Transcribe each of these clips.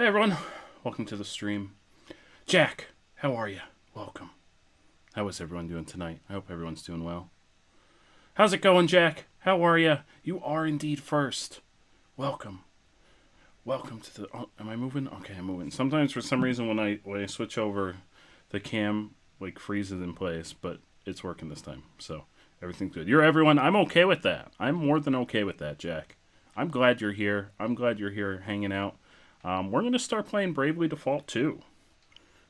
Hey everyone, welcome to the stream. Jack, how are you? Welcome. How is everyone doing tonight? I hope everyone's doing well. How's it going, Jack? How are you? You are indeed first. Welcome. Welcome to the... Oh, am I moving? Okay, I'm moving. Sometimes for some reason when I switch over, the cam like freezes in place, but it's working this time. So everything's good. You're everyone. I'm okay with that. I'm more than okay with that, Jack. I'm glad you're here. I'm glad you're here hanging out. We're going to start playing Bravely Default 2,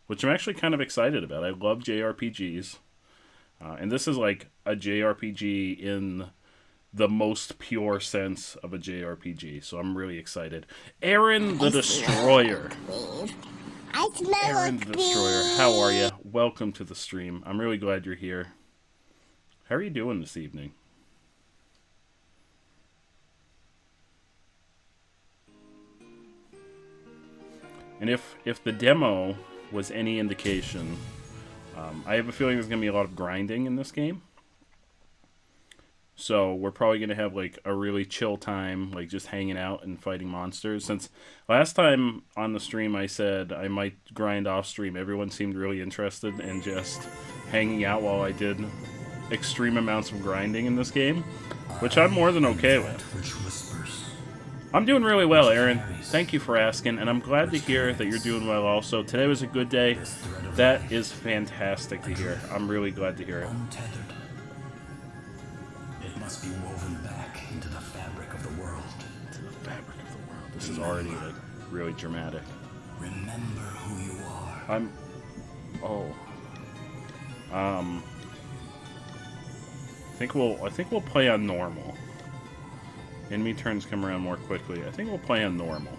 which I'm actually kind of excited about. I love JRPGs, and this is like a JRPG in the most pure sense of a JRPG, so I'm really excited. Aaron the Destroyer. Aaron the Destroyer, how are you? Welcome to the stream. I'm really glad you're here. How are you doing this evening? And if the demo was any indication, I have a feeling there's going to be a lot of grinding in this game. So we're probably going to have like a really chill time, like just hanging out and fighting monsters. Since last time on the stream I said I might grind off stream, everyone seemed really interested in just hanging out while I did extreme amounts of grinding in this game, which I'm more than okay with. I'm doing really well, Aaron. Thank you for asking, and I'm glad to hear that you're doing well also. Today was a good day. That is fantastic to hear. I'm really glad to hear it. It must be woven back into the fabric of the world. Into the fabric of the world. This is already like really dramatic. Remember who you are. I think we'll play on normal. Enemy turns come around more quickly. I think we'll play on normal.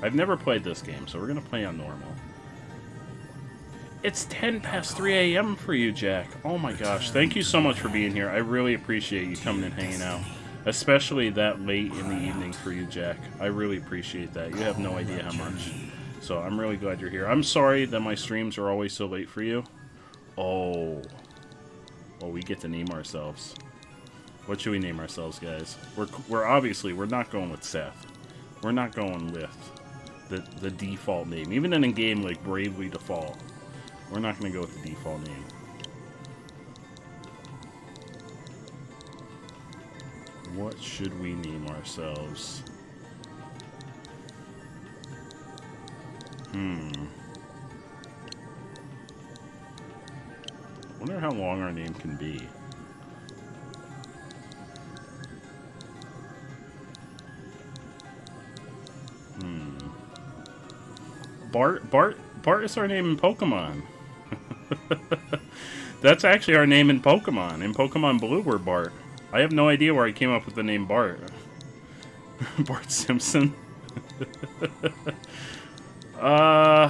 I've never played this game, so we're going to play on normal. It's 10 past 3 a.m. for you, Jack. Oh my gosh. Thank you so much for being here. I really appreciate you coming and hanging out. Especially that late in the evening for you, Jack. I really appreciate that. You have no idea how much. So I'm really glad you're here. I'm sorry that my streams are always so late for you. Oh. Well, we get to name ourselves. What should we name ourselves, guys? We're obviously, we're not going with Seth. We're not going with the default name. Even in a game like Bravely Default, we're not going to go with the default name. What should we name ourselves? I wonder how long our name can be. Bart is our name in Pokemon. That's actually our name in Pokemon. In Pokemon Blue, we're Bart. I have no idea where I came up with the name Bart. Bart Simpson. I'm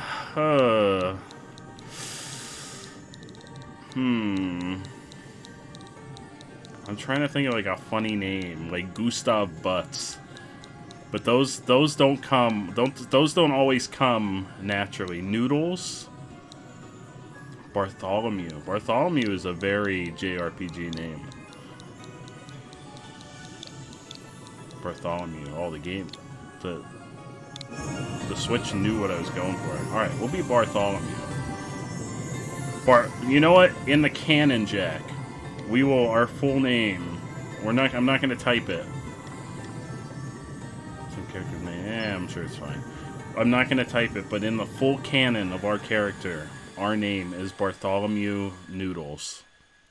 trying to think of like a funny name, like Gustav Butts. But those don't always come naturally. Noodles? Bartholomew. Bartholomew is a very JRPG name. Bartholomew. Oh, the game. The Switch knew what I was going for. Alright, we'll be Bartholomew. You know what? In the canon, Jack, we will, our full name, I'm not going to type it. Character's name. I'm sure it's fine. I'm not going to type it, but in the full canon of our character, our name is Bartholomew Noodles.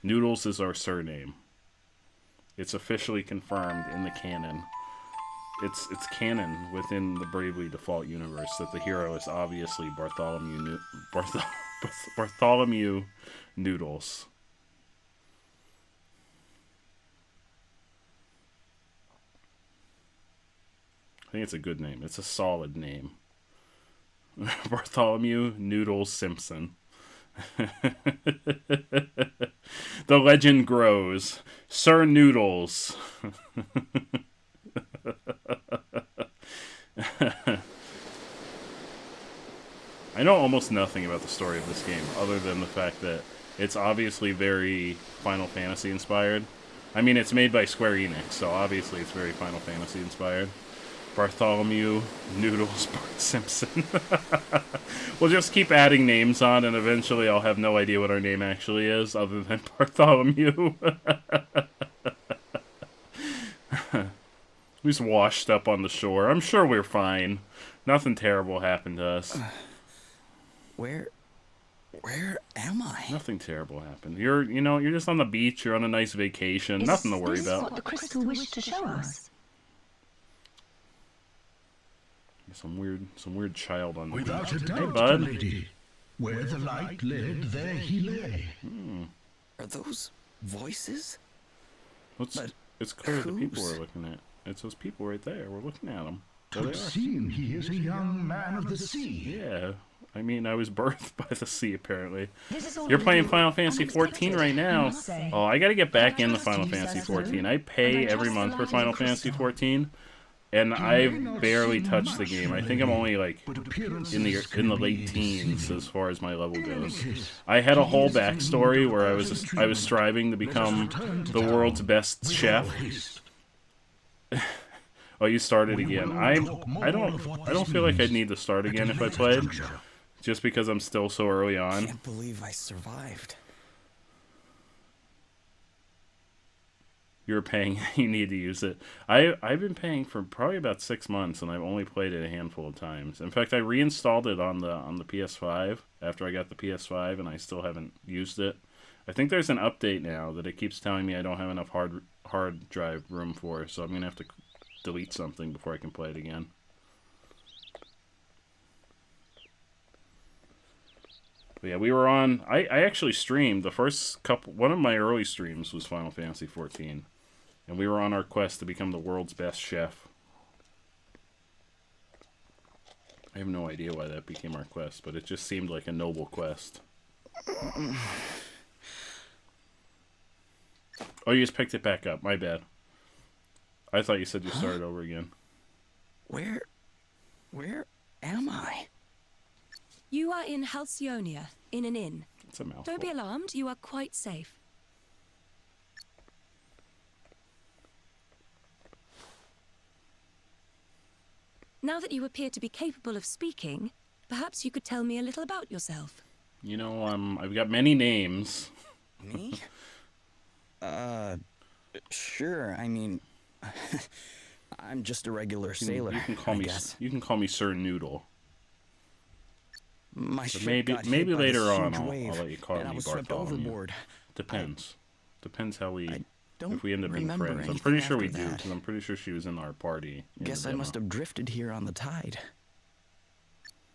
Noodles is our surname. It's officially confirmed in the canon. It's canon within the Bravely Default universe that the hero is obviously Bartholomew Noodles. I think it's a good name. It's a solid name. Bartholomew Noodles Simpson. The legend grows. Sir Noodles. I know almost nothing about the story of this game, other than the fact that it's obviously very Final Fantasy inspired. I mean, it's made by Square Enix, so obviously it's very Final Fantasy inspired. Bartholomew, Noodles, Bart Simpson. We'll just keep adding names on, and eventually I'll have no idea what our name actually is, other than Bartholomew. We just washed up on the shore. I'm sure we're fine. Nothing terrible happened to us. Where am I? Nothing terrible happened. You're just on the beach. You're on a nice vacation. Nothing to worry Is about. what the crystal wished to show us? Some weird child on the Without beach. a doubt, Hey, bud. lady. Where the light led, there he lay. Are those voices? It's clear the people whose? we're looking at. It's those people right there. We're looking at them. There Twould they are. seem he is a young man of the sea. Yeah. I mean, I was birthed by the sea, apparently. This is all You're a playing little Final Fantasy XIV unexpected, right I now. must say. Oh, I gotta get back into trust Final you, Fantasy Cecil, XIV. I and pay I every trust month the for light Final of the Fantasy crystal. XIV, and may I've not barely seem touched the much, game. I lady, think I'm only like but appearances in the can be late teens deceiving. as far as my level In any goes. case, I had a he whole is in backstory need of where I urgent was treatment. striving to Let us become return to the town world's best with chef. all haste. Oh, you started We again. will talk more I of don't what I don't this feel like I'd means need to start at a again if I later played, juncture. just because I'm still so early on. Can't believe I survived. You're paying. You need to use it. I've been paying for probably about 6 months, and I've only played it a handful of times. In fact, I reinstalled it on the PS5 after I got the PS5, and I still haven't used it. I think there's an update now that it keeps telling me I don't have enough hard drive room for, so I'm gonna have to delete something before I can play it again. But yeah, we were on. I actually streamed the first couple. One of my early streams was Final Fantasy XIV. And we were on our quest to become the world's best chef. I have no idea why that became our quest, but it just seemed like a noble quest. Oh, you just picked it back up. My bad. I thought you said you started over again. Where am I? You are in Halcyonia, in an inn. It's a mouthful. Don't be alarmed, you are quite safe. Now that you appear to be capable of speaking, perhaps you could tell me a little about yourself. You know, I've got many names. Me? Sure. I mean, I'm just a regular sailor. You can call I me. guess. You can call me Sir Noodle. My But ship maybe got hit maybe by this later on huge I'll wave, let you call and I me was swept Bartholomew. overboard. Depends. Depends how we. Don't If we end up being remember friends, I'm anything pretty sure we after do, that. because I'm pretty sure she was in our party. in Guess the I demo. must have drifted here on the tide.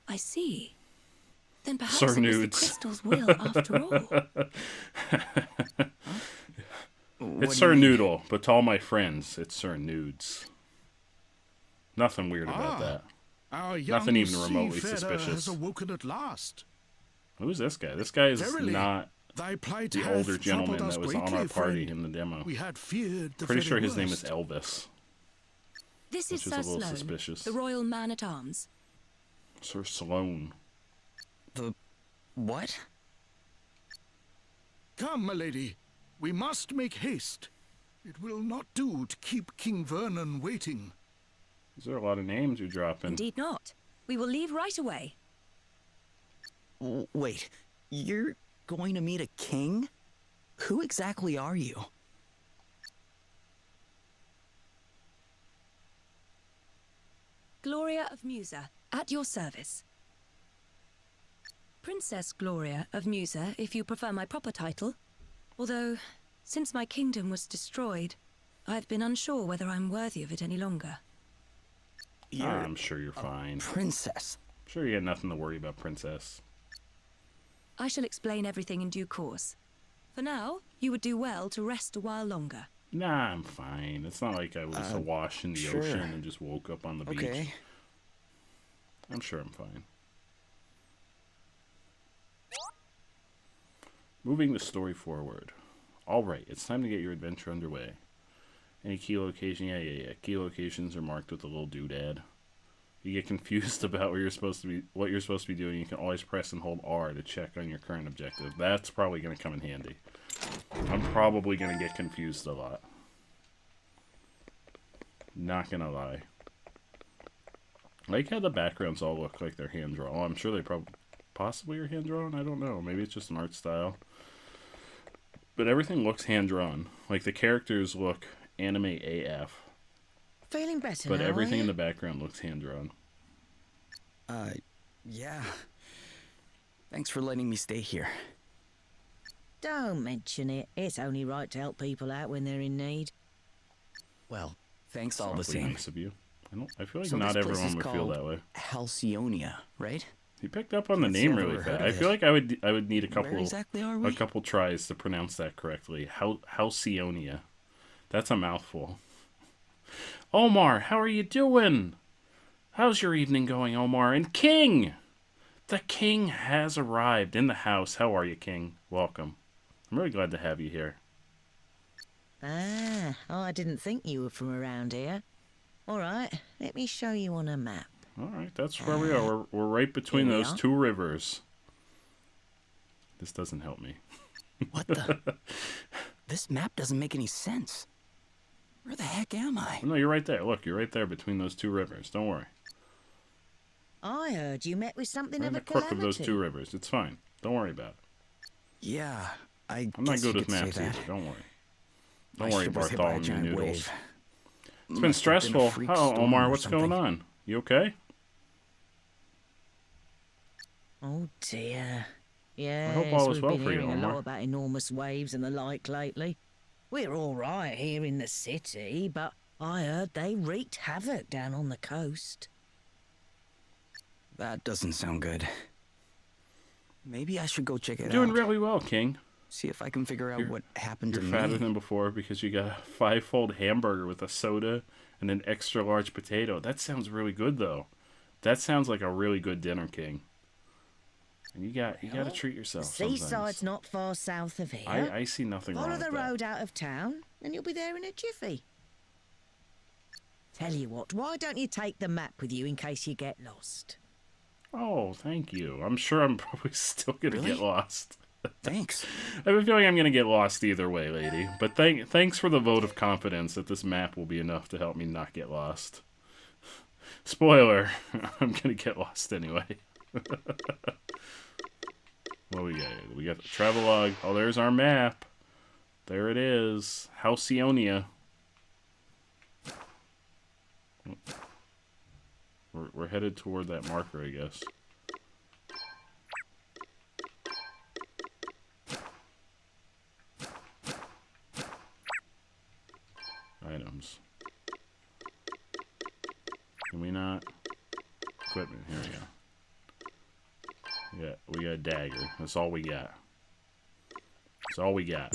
I see. Then perhaps Sir it was the Nudes. crystal's will after all. What It's do Sir you mean? Noodle, but to all my friends, it's Sir Nudes. Nothing weird about that. Our Nothing young even remotely seafarer suspicious. has awoken at last. Who's this guy? This guy is Verily, not thy plight the hath older gentleman troubled us that was on greatly, our party friend. in the demo. We had feared the Pretty very sure his name is worst. Elvis. This Which is is a Sir little Sloane, suspicious. the royal man-at-arms. Sir Sloane. The what? Come, my lady, we must make haste. It will not do to keep King Vernon waiting. Is there a lot of names you're dropping? Indeed not. We will leave right away. Wait, you're going to meet a king? Who exactly are you? Gloria of Musa, at your service. Princess Gloria of Musa, if you prefer my proper title. Although, since my kingdom was destroyed, I've been unsure whether I'm worthy of it any longer. You're I'm sure you're fine. princess. Sure you got nothing to worry about, Princess. I shall explain everything in due course. For now, you would do well to rest a while longer. Nah, I'm fine. It's not like I was awash in the sure. ocean and just woke up on the beach. Okay. I'm sure I'm fine. Moving the story forward. Alright, it's time to get your adventure underway. Any key location? Yeah. Key locations are marked with a little doodad. You get confused about what you're supposed to be doing, you can always press and hold R to check on your current objective. That's probably going to come in handy. I'm probably going to get confused a lot. Not going to lie. I like how the backgrounds all look like they're hand drawn. I'm sure they possibly are hand drawn. I don't know. Maybe it's just an art style. But everything looks hand drawn. Like the characters look anime AF. Feeling better But now, everything are in you? the background looks hand drawn. Yeah. Thanks for letting me stay here. Don't mention it. It's only right to help people out when they're in need. Well, thanks all the Awfully same. nice of you. I feel like So not this place everyone is would feel called that way. Halcyonia, right? He picked up on the Can't say name I've really ever heard fast. of I feel it. like I would need a Where couple exactly are we? tries to pronounce that correctly. Halcyonia. That's a mouthful. Omar, how are you doing? How's your evening going, Omar? And King! The King has arrived in the house. How are you, King? Welcome. I'm really glad to have you here. Ah, I didn't think you were from around here. All right, let me show you on a map. All right, that's where we are. We're right between Here we those are. two rivers. This doesn't help me. What the? This map doesn't make any sense. Where the heck am I? No, you're right there. Look, you're right there between those two rivers. Don't worry. I heard you met with something Right of in a the crook calamity. of those two rivers. It's fine. Don't worry about it. Yeah, I I'm not guess good you with could say maps either. that. Don't worry. My Don't worry, ship was hit by a Bartholomew giant Noodles. wave. It's been stressful. Oh, Omar, what's going on? You okay? Oh dear. Yes, hope all is we've well been for you, hearing a Omar. lot about enormous waves and the like lately. We're all right here in the city, but I heard they wreaked havoc down on the coast. That doesn't sound good. Maybe I should go check it Doing out. really well, King. See if I can figure out You're- what happened You're to fatter me. than before because you got a 5-fold hamburger with a soda and an extra large potato. That sounds really good, though. That sounds like a really good dinner, King. And you got to treat The yourself seaside's sometimes. not far south of here. I see nothing wrong Follow with the that. road out of town, and you'll be there in a jiffy. Tell you what, why don't you take the map with you in case you get lost? Oh, thank you. I'm sure I'm probably still going to Really? get lost. Thanks. I have a feeling I'm going to get lost either way, lady. But thanks for the vote of confidence that this map will be enough to help me not get lost. Spoiler, I'm going to get lost anyway. What we got here? We got the travelogue. Oh, there's our map. There it is. Halcyonia. We're headed toward that marker, I guess. Items. Can we not? Equipment. Here we go. We got a dagger. That's all we got. That's all we got.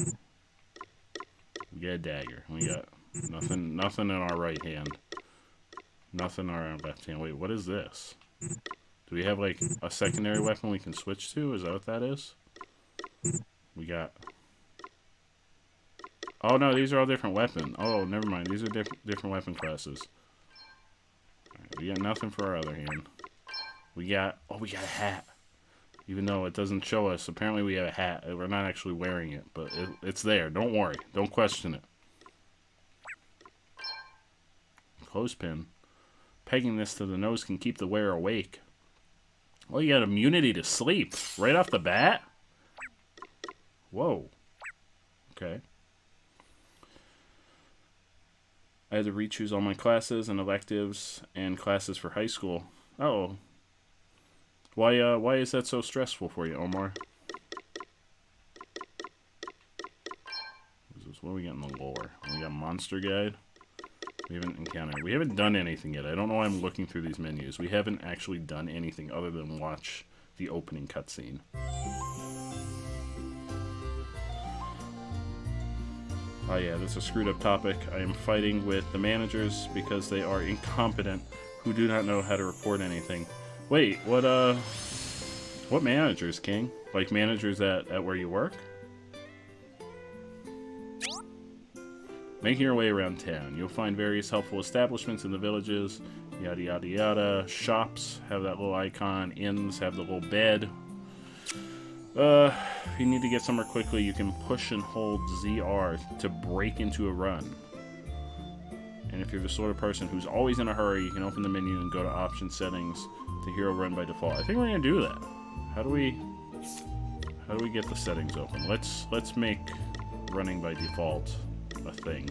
We got a dagger. We got nothing in our right hand. Nothing in our left hand. Wait, what is this? Do we have like a secondary weapon we can switch to? Is that what that is? We got. Oh no, these are all different weapons. Oh, never mind. These are different weapon classes. Alright, we got nothing for our other hand. We got a hat. Even though it doesn't show us, apparently we have a hat. We're not actually wearing it, but it's there. Don't worry. Don't question it. Clothespin. Pegging this to the nose can keep the wearer awake. Oh, you got immunity to sleep right off the bat? Whoa. Okay. I had to re-choose all my classes and electives and classes for high school. Oh. Why is that so stressful for you, Omar? What do we got in the lore? We got Monster Guide. We haven't encountered. We haven't done anything yet. I don't know why I'm looking through these menus. We haven't actually done anything other than watch the opening cutscene. Oh yeah, that's a screwed up topic. I am fighting with the managers because they are incompetent, who do not know how to report anything. Wait, what managers, King? Like managers at where you work? Making your way around town, you'll find various helpful establishments in the villages, yada yada yada. Shops have that little icon, inns have the little bed. If you need to get somewhere quickly, you can push and hold ZR to break into a run. And if you're the sort of person who's always in a hurry, you can open the menu and go to option settings to hero run by default. I think we're gonna do that. How do we get the settings open? Let's make running by default a thing.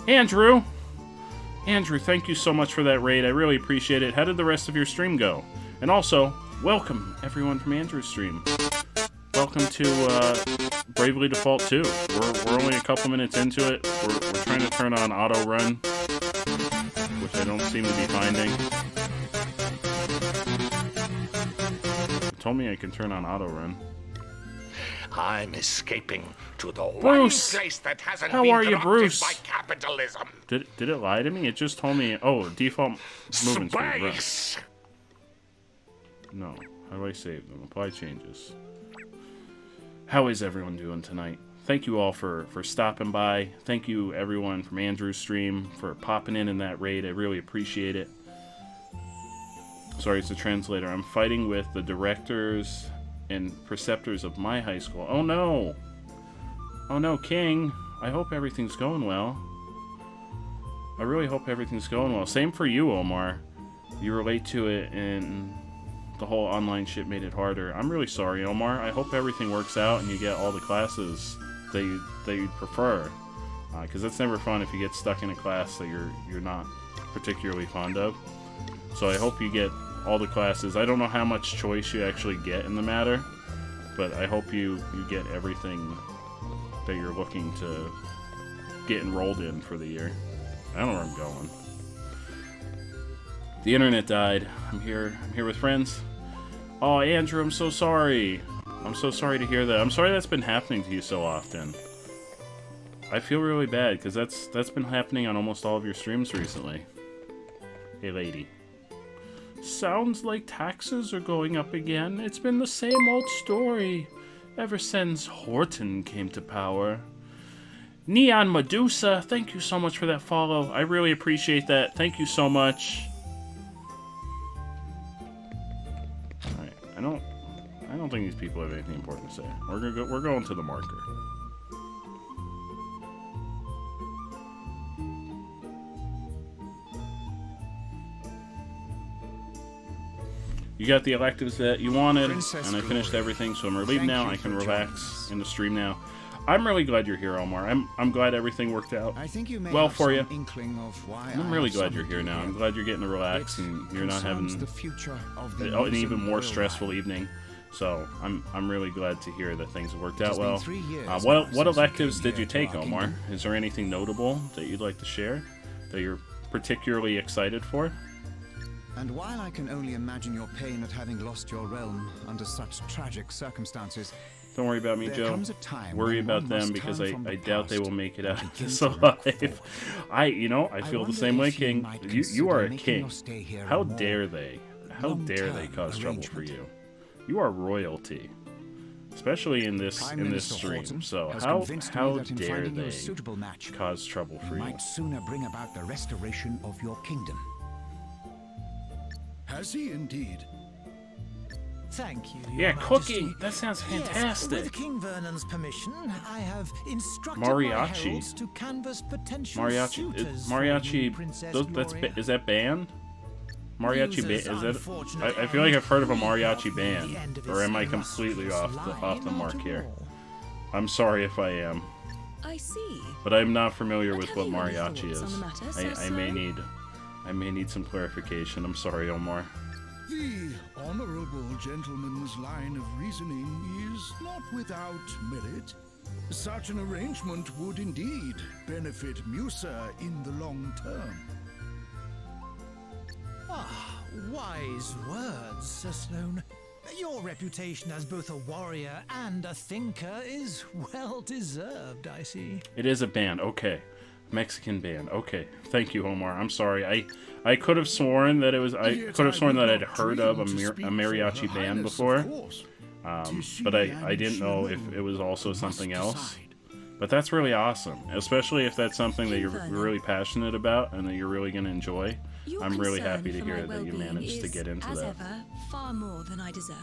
Andrew, thank you so much for that raid. I really appreciate it. How did the rest of your stream go? And also, welcome everyone from Andrew's stream. Welcome to Bravely Default 2. We're only a couple minutes into it. We're trying to turn on auto run, which I don't seem to be finding. It told me I can turn on auto run. I'm escaping to the Bruce! one place that hasn't How been are you, corrupted Bruce? by capitalism. Did it lie to me? It just told me, oh, default movement speed. Right. Space. No. How do I save them? Apply changes. How is everyone doing tonight? Thank you all for stopping by. Thank you everyone from Andrew's stream for popping in that raid. I really appreciate it. Sorry, it's a translator. I'm fighting with the directors and preceptors of my high school. Oh no! Oh no, King! I hope everything's going well. I really hope everything's going well. Same for you, Omar. You were late to it and the whole online shit made it harder. I'm really sorry, Omar. I hope everything works out and you get all the classes that you'd prefer. Because that's never fun if you get stuck in a class that you're not particularly fond of. So I hope you get all the classes. I don't know how much choice you actually get in the matter, but I hope you get everything that you're looking to get enrolled in for the year. I don't know where I'm going. The internet died. I'm here with friends. Oh, Andrew, I'm so sorry. I'm so sorry to hear that. I'm sorry that's been happening to you so often. I feel really bad because that's been happening on almost all of your streams recently. Hey, lady. Sounds like taxes are going up again. It's been the same old story ever since Horton came to power. Neon Medusa, thank you so much for that follow. I really appreciate that. Thank you so much. Alright, I don't think these people have anything important to say. We're going to the marker. You got the electives that you wanted, and I finished everything, so I'm relieved now. I can relax in the stream now. I'm really glad you're here, Omar. I'm glad everything worked out well for you. I'm really glad you're here now. I'm glad you're getting to relax and you're not having an even more stressful evening. So I'm really glad to hear that things have worked out well. What electives did you take, Omar? Is there anything notable that you'd like to share that you're particularly excited for? And while I can only imagine your pain at having lost your realm under such tragic circumstances, don't worry about me, there Joe. comes a time Worry when about one them must because turn I from the doubt they past will make it out and of begin this to look alive. forward. I feel the wonder same way, if you King. might You are a consider king. making your stay here How a more dare they? How dare they cause trouble for arrangement. you? You are royalty, especially in this Prime stream. Minister Horton So has how convinced me that in dare finding you a they suitable match, cause trouble for you? might sooner bring about the restoration of your kingdom. Has he indeed? Thank you, Yeah, Your cooking. Majesty. That sounds Yes, fantastic. with King Vernon's permission, I have instructed Mariachi. my heralds to canvass potential Mariachi. suitors for you, Princess Gloria. Is that banned? Mariachi band? Users, Is that? unfortunately, I feel like I've heard of a may not mariachi be the band, end of or its am I completely illustrious off the line mark after here? all. I'm sorry if I am, I see. but I'm not familiar But with have what you any mariachi thoughts is. on the matter, Sir I may need some clarification. I'm sorry, Omar. The honorable gentleman's line of reasoning is not without merit. Such an arrangement would indeed benefit Musa in the long term. Ah, wise words, Sir Sloane. Your reputation as both a warrior and a thinker is well deserved, I see. It is a band. Okay. Mexican band. Okay. Thank you, Omar. I'm sorry. I could have sworn that it was. I Yet could have sworn would that I'd not heard of a dream to speak for mariachi Her band Highness, before, of course. but I didn't know if it was also something else. But that's really awesome, especially if that's something that you're really passionate about and that you're really going to enjoy. Your I'm really concern happy to for hear my that you well-being managed to is, get into as that. ever, far more than I deserve.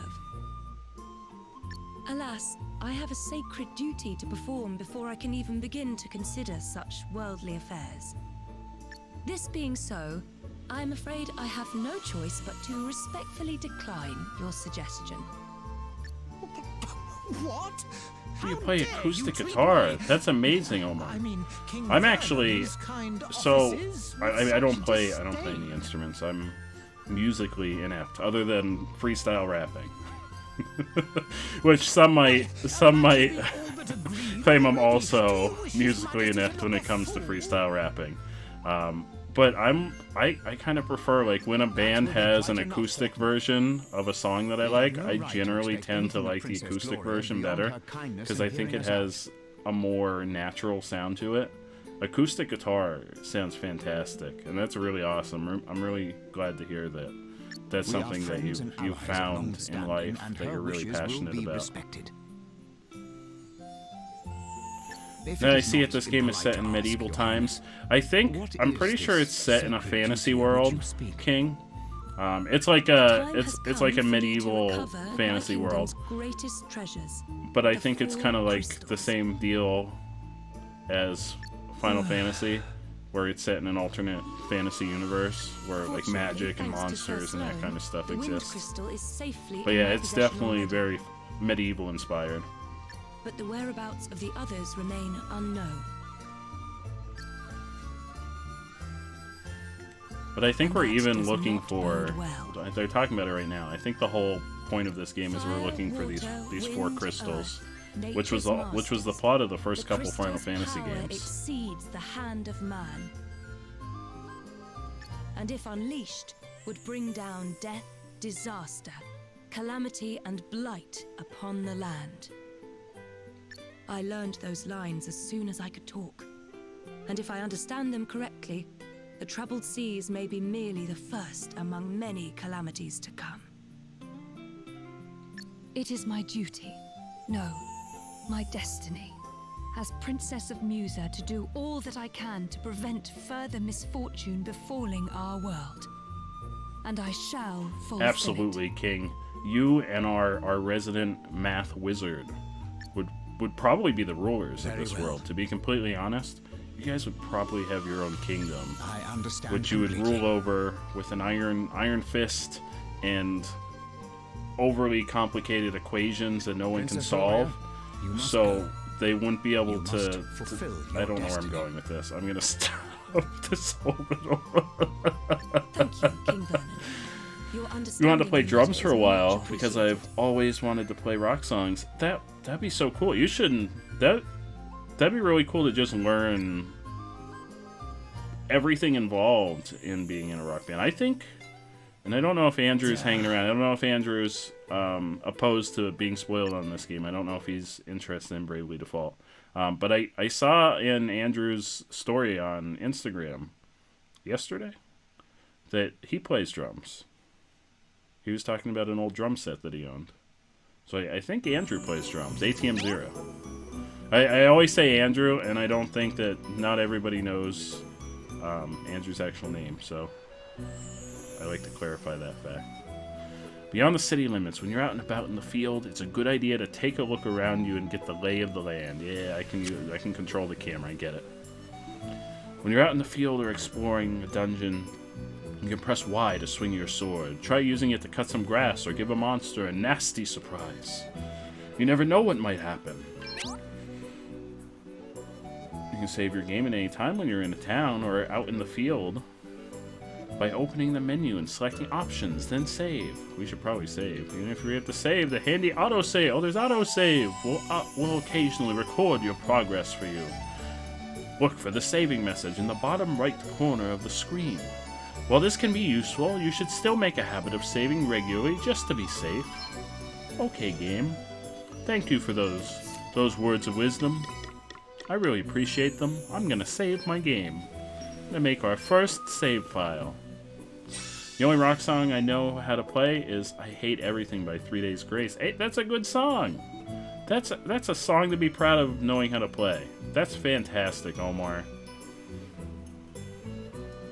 Alas, I have a sacred duty to perform before I can even begin to consider such worldly affairs. This being so, I am afraid I have no choice but to respectfully decline your suggestion. What? You play acoustic guitar. That's amazing, Omar. I mean, King I'm actually Vernon's kind so offices I with don't such play any disdain. instruments. I'm musically inept, other than freestyle rapping, which some might claim I'm also musically inept when it comes to freestyle rapping. But I kind of prefer, like, when a band has an acoustic version of a song that I like, I generally tend to like the acoustic version better, because I think it has a more natural sound to it. Acoustic guitar sounds fantastic, and that's really awesome. I'm really glad to hear that that's something that you've found in life that you're really passionate about. Now I see it, this game is set in medieval times. I'm pretty sure it's set in a fantasy world, King. It's like a medieval fantasy world. Greatest treasures. But I think it's kind of like the same deal as Final Fantasy, where it's set in an alternate fantasy universe where like magic and monsters and that kind of stuff exists. But yeah, it's definitely very medieval inspired. But the whereabouts of the others remain unknown. But I think And we're that even does looking not for... bode well. They're talking about it right now. I think the whole point of this game is we're looking for these four crystals, which was the plot of the first couple Final Fantasy games. Exceeds the hand of man, and if unleashed, would bring down death, disaster, calamity, and blight upon the land. I learned those lines as soon as I could talk, and if I understand them correctly, the troubled seas may be merely the first among many calamities to come. It is my duty, no, my destiny, as Princess of Musa, to do all that I can to prevent further misfortune befalling our world. And I shall fulfill Absolutely, King. You and our resident math wizard would probably be the rulers of this world. To be completely honest, you guys would probably have your own kingdom, I understand which you would rule over with an iron fist and overly complicated equations that no one can solve. So they wouldn't be able to. I don't know where I'm going with this. I'm gonna stop this over. Thank you, King Vernon. You wanted to play drums for a while because I've always wanted to play rock songs. That'd be so cool. You shouldn't. That'd be really cool to just learn everything involved in being in a rock band. I think, and I don't know if Andrew's hanging around. I don't know if Andrew's opposed to being spoiled on this game. I don't know if he's interested in Bravely Default. But I saw in Andrew's story on Instagram yesterday that he plays drums. He was talking about an old drum set that he owned. So I think Andrew plays drums. ATM Zero. I always say Andrew, and I don't think that not everybody knows Andrew's actual name, so I like to clarify that fact. Beyond the city limits, when you're out and about in the field, it's a good idea to take a look around you and get the lay of the land. Yeah, I can control the camera, I get it. When you're out in the field or exploring a dungeon, you can press Y to swing your sword. Try using it to cut some grass or give a monster a nasty surprise. You never know what might happen. You can save your game at any time when you're in a town or out in the field by opening the menu and selecting options, then save. We should probably save. Even if we have to save, the handy autosave. Oh, there's autosave. We'll occasionally record your progress for you. Look for the saving message in the bottom right corner of the screen. While this can be useful, you should still make a habit of saving regularly just to be safe. Okay, game. Thank you for those words of wisdom. I really appreciate them. I'm gonna save my game. I'm gonna make our first save file. The only rock song I know how to play is I Hate Everything by 3 Days Grace. Hey, that's a good song. That's a song to be proud of knowing how to play. That's fantastic, Omar.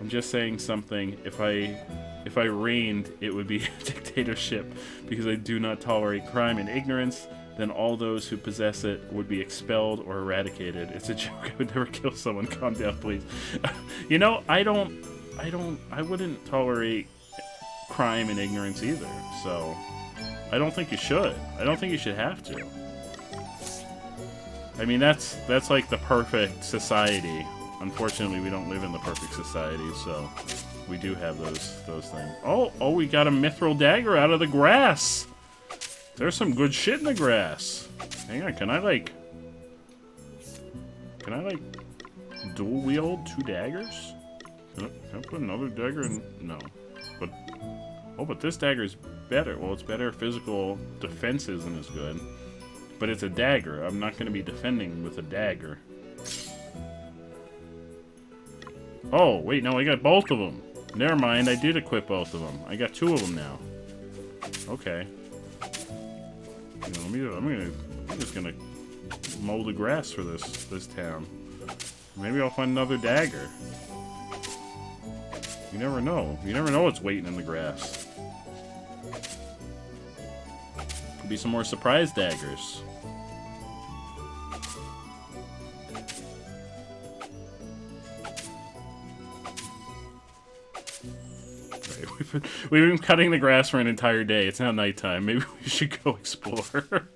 I'm just saying something. If I reigned, it would be a dictatorship because I do not tolerate crime and ignorance. then all those who possess it would be expelled or eradicated. It's a joke. I would never kill someone. Calm down, please. You know, I wouldn't tolerate crime and ignorance either, so I don't think you should. I don't think you should have to. I mean, that's like the perfect society. Unfortunately, we don't live in the perfect society, so we do have those things. Oh, we got a mithril dagger out of the grass. There's some good shit in the grass. Hang on, can I like dual wield 2 daggers? Can I put another dagger in? No. But this dagger is better. Well, it's better. Physical defense isn't as good. But it's a dagger. I'm not going to be defending with a dagger. Oh, wait, no, I got both of them. Never mind, I did equip both of them. I got 2 of them now. Okay. You know, I'm just gonna mow the grass for this town. Maybe I'll find another dagger. You never know. You never know what's waiting in the grass. Could be some more surprise daggers. We've been cutting the grass for an entire day. It's now nighttime. Maybe we should go explore.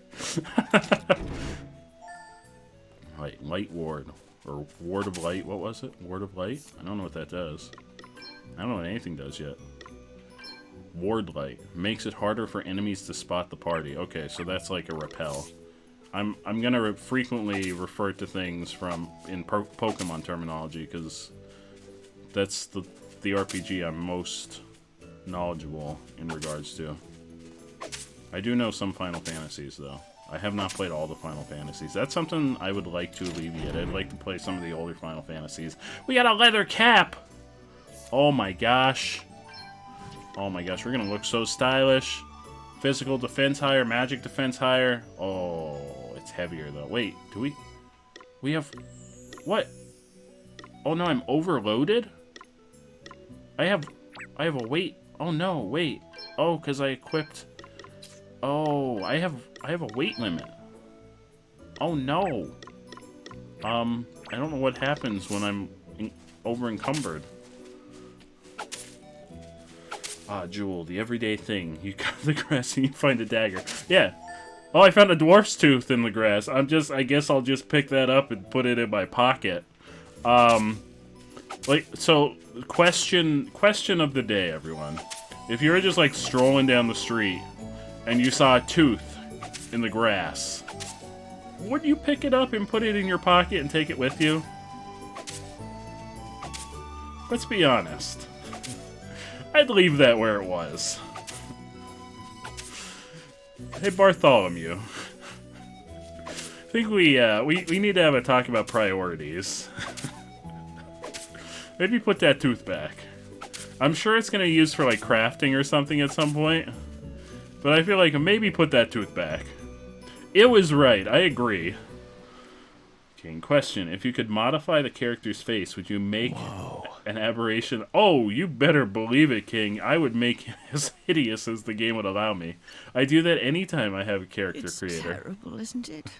Light ward. Or ward of light. What was it? Ward of light? I don't know what that does. I don't know what anything does yet. Ward light. Makes it harder for enemies to spot the party. Okay, so that's like a repel. I'm gonna frequently refer to things in Pokemon terminology, because that's the RPG I'm most knowledgeable in regards to. I do know some Final Fantasies, though. I have not played all the Final Fantasies. That's something I would like to alleviate. I'd like to play some of the older Final Fantasies. We got a leather cap! Oh my gosh. Oh my gosh, we're gonna look so stylish. Physical defense higher, magic defense higher. Oh, it's heavier, though. Wait, do we have... What? Oh no, I'm overloaded? I have a weight. Oh no, wait. Oh, because I equipped... Oh, I have a weight limit. Oh no. I don't know what happens when I'm over encumbered. Ah, Jewel, the everyday thing. You cut the grass and you find a dagger. Yeah. Oh, I found a dwarf's tooth in the grass. I guess I'll just pick that up and put it in my pocket. So, question of the day, everyone. If you were just, like, strolling down the street and you saw a tooth in the grass, would you pick it up and put it in your pocket and take it with you? Let's be honest. I'd leave that where it was. Hey, Bartholomew. I think we need to have a talk about priorities. Maybe put that tooth back. I'm sure it's going to use for, like, crafting or something at some point. But I feel like maybe put that tooth back. It was right. I agree. King, question. If you could modify the character's face, would you make an aberration? Oh, you better believe it, King. I would make him as hideous as the game would allow me. I do that anytime I have a character creator. It's terrible, isn't it?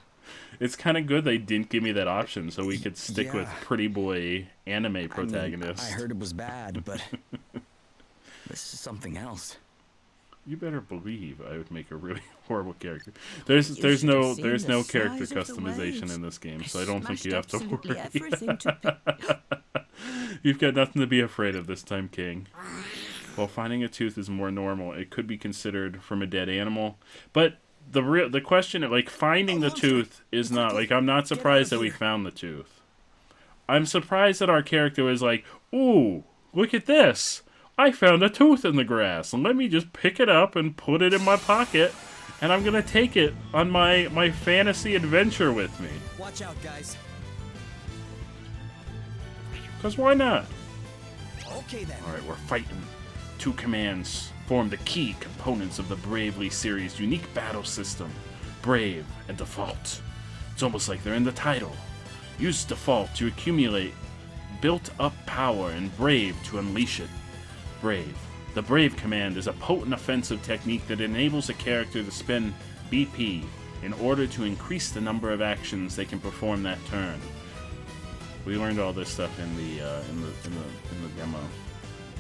It's kind of good they didn't give me that option, so we could stick with pretty boy anime protagonists. I heard it was bad, but this is something else. You better believe I would make a really horrible character. There's no character customization in this game, so I don't think you have to worry. You've got nothing to be afraid of this time, King. While finding a tooth is more normal, it could be considered from a dead animal, but the question, like, finding the tooth is not, like, I'm not surprised that we found the tooth. I'm surprised that our character was like, ooh, look at this. I found a tooth in the grass, and let me just pick it up and put it in my pocket, and I'm gonna take it on my fantasy adventure with me. Watch out, guys. 'Cause why not? Okay then. Alright, we're fighting. 2 commands form the key components of the Bravely series' unique battle system. Brave and Default. It's almost like they're in the title. Use Default to accumulate built-up power and Brave to unleash it. Brave. The Brave command is a potent offensive technique that enables a character to spend BP in order to increase the number of actions they can perform that turn. We learned all this stuff in the demo.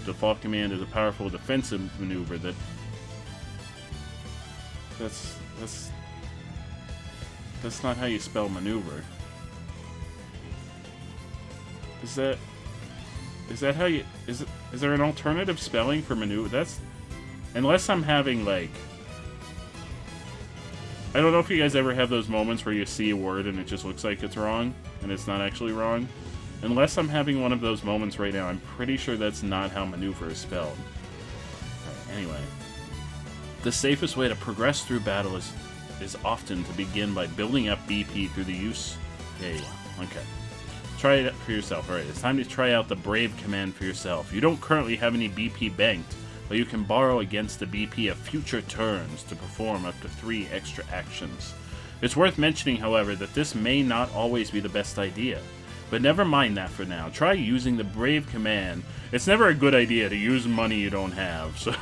Default command is a powerful defensive maneuver that's not how you spell maneuver. Is that how you is there an alternative spelling for maneuver? That's unless I'm having like I don't know if you guys ever have those moments where you see a word and it just looks like it's wrong and it's not actually wrong. Unless I'm having one of those moments right now, I'm pretty sure that's not how maneuver is spelled. Right, anyway, the safest way to progress through battle is often to begin by building up BP through the use. Yeah, okay. Try it for yourself. Alright, it's time to try out the Brave command for yourself. You don't currently have any BP banked, but you can borrow against the BP of future turns to perform up to 3 extra actions. It's worth mentioning, however, that this may not always be the best idea. But never mind that for now. Try using the Brave command. It's never a good idea to use money you don't have, so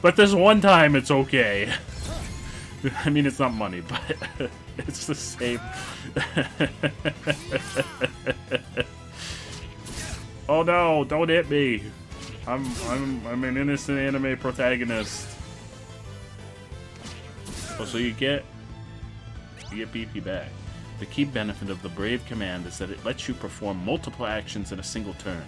but this one time it's okay. I mean, it's not money, but it's the same. Oh no, don't hit me. I'm an innocent anime protagonist. Oh, so you get BP back. The key benefit of the Brave command is that it lets you perform multiple actions in a single turn.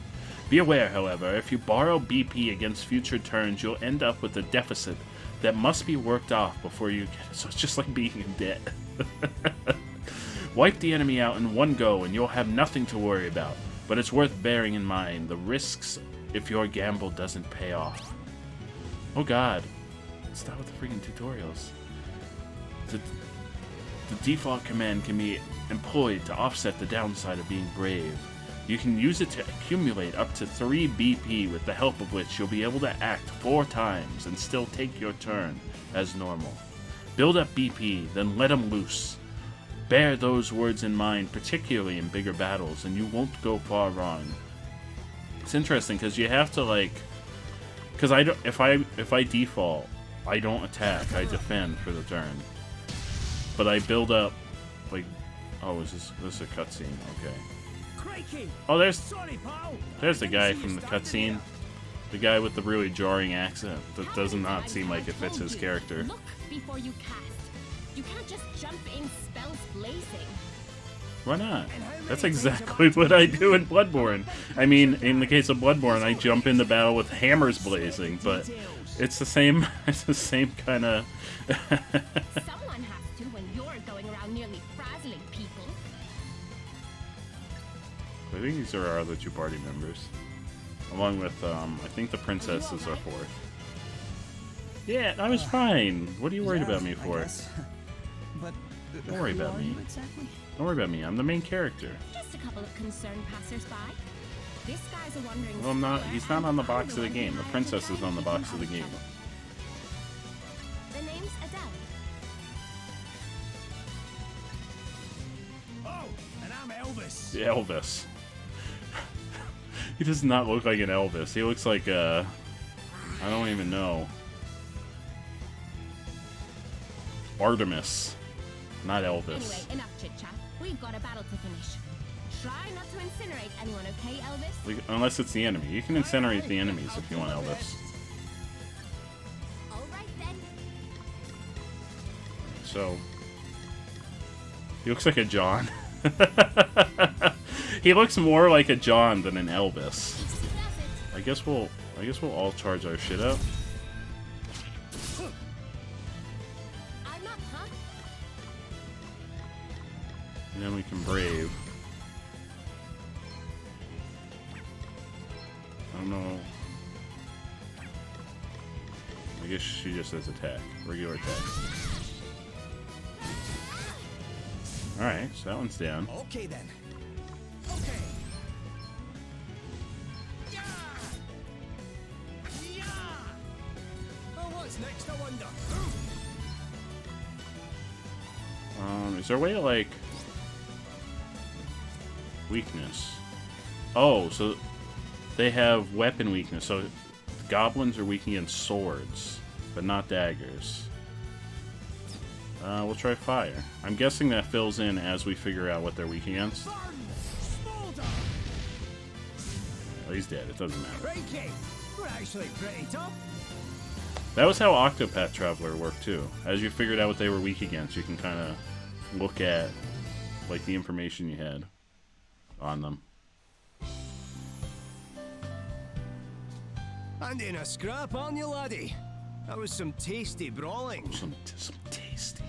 Be aware, however, if you borrow BP against future turns, you'll end up with a deficit that must be worked off before you get it. So it's just like being in debt. Wipe the enemy out in one go and you'll have nothing to worry about. But it's worth bearing in mind the risks if your gamble doesn't pay off. Oh god. Stop with the freaking tutorials. The default command can be employed to offset the downside of being brave. You can use it to accumulate up to 3 BP, with the help of which you'll be able to act 4 times and still take your turn as normal. Build up BP, then let them loose. Bear those words in mind, particularly in bigger battles, and you won't go far wrong. It's interesting because you have to like, because I don't. If I default, I don't attack. I defend for the turn. But I build up, like, oh, this is a cutscene? Okay. Oh, there's the guy from the cutscene. The guy with the really jarring accent that does not seem like it fits his character. Look before you cast. You can't just jump in spells blazing. Why not? That's exactly what I do in Bloodborne. I mean, in the case of Bloodborne, I jump into battle with hammers blazing, but it's the same. It's the same kind of. Someone has to when you're going around nearly frazzling people. I think these are our other 2 party members, along with I think the princess is our 4th. Yeah, I was fine. What are you worried about me for? But don't worry about me. Don't worry about me. I'm the main character. Just a couple of concerned passersby. This guy's a wandering. Well, I'm not. He's not on the box of the game. The princess is on the box of the game. The name's Adele. Oh, and I'm Elvis. The Elvis. He does not look like an Elvis. He looks like I don't even know. Artemis. Not Elvis. Anyway, enough chit-chat. We've got a battle to finish. Try not to incinerate anyone, okay, Elvis? Like, unless it's the enemy. You can incinerate the enemies if you want Elvis. Alright then. So, he looks like a John. He looks more like a John than an Elvis. I guess we'll all charge our shit up. I'm up, huh? And then we can brave. I don't know. I guess she just says attack. Regular attack. Alright, so that one's down. Okay then. Okay. Yeah. Yeah. Oh, what's next? I wonder. Is there a way to, like... weakness? Oh, so... they have weapon weakness, so... goblins are weak against swords, but not daggers. We'll try fire. I'm guessing that fills in as we figure out what they're weak against. Well, he's dead. It doesn't matter. We're actually pretty tough. That was how Octopath Traveler worked too. As you figured out what they were weak against, you can kind of look at like the information you had on them. And in a scrap, aren't you, laddie? That was some tasty brawling. Some tasty,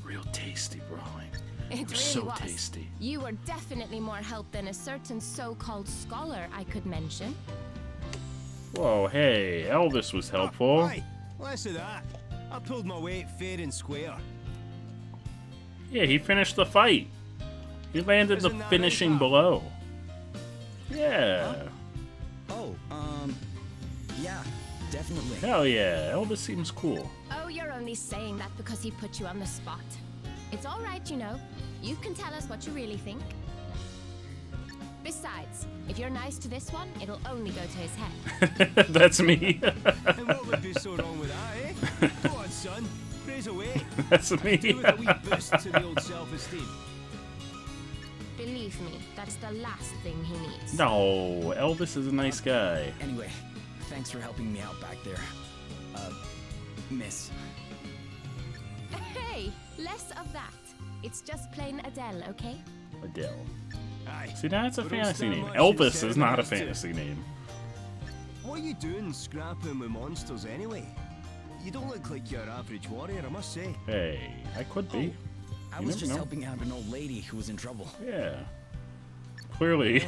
real tasty brawling. It really so was. tasty. You were definitely more help than a certain so-called scholar I could mention. Whoa, hey, Elvis was helpful. Aye, less of that. I pulled my weight fair and square. Yeah, he finished the fight. He landed the finishing blow. Yeah. Oh, yeah, definitely. Hell yeah, Elvis seems cool. Oh, you're only saying that because he put you on the spot. It's all right, you know. You can tell us what you really think. Besides, if you're nice to this one, it'll only go to his head. That's me. And what would be so wrong with that, eh? Go on, son. Praise away. That's me. Do with a wee boost to the old self-esteem. Believe me, that's the last thing he needs. No, Elvis is a nice guy. Anyway, thanks for helping me out back there. Miss. Hey, less of that. It's just plain Adele, okay? Adele. Aye. See, that's a But fantasy don't name. stand much Elvis in is not a ceremony, fantasy name. What are you doing scrapping with monsters anyway? You don't look like your average warrior, I must say. Hey, I could be. I You was never just know. helping out an old lady who was in trouble. Yeah. Clearly.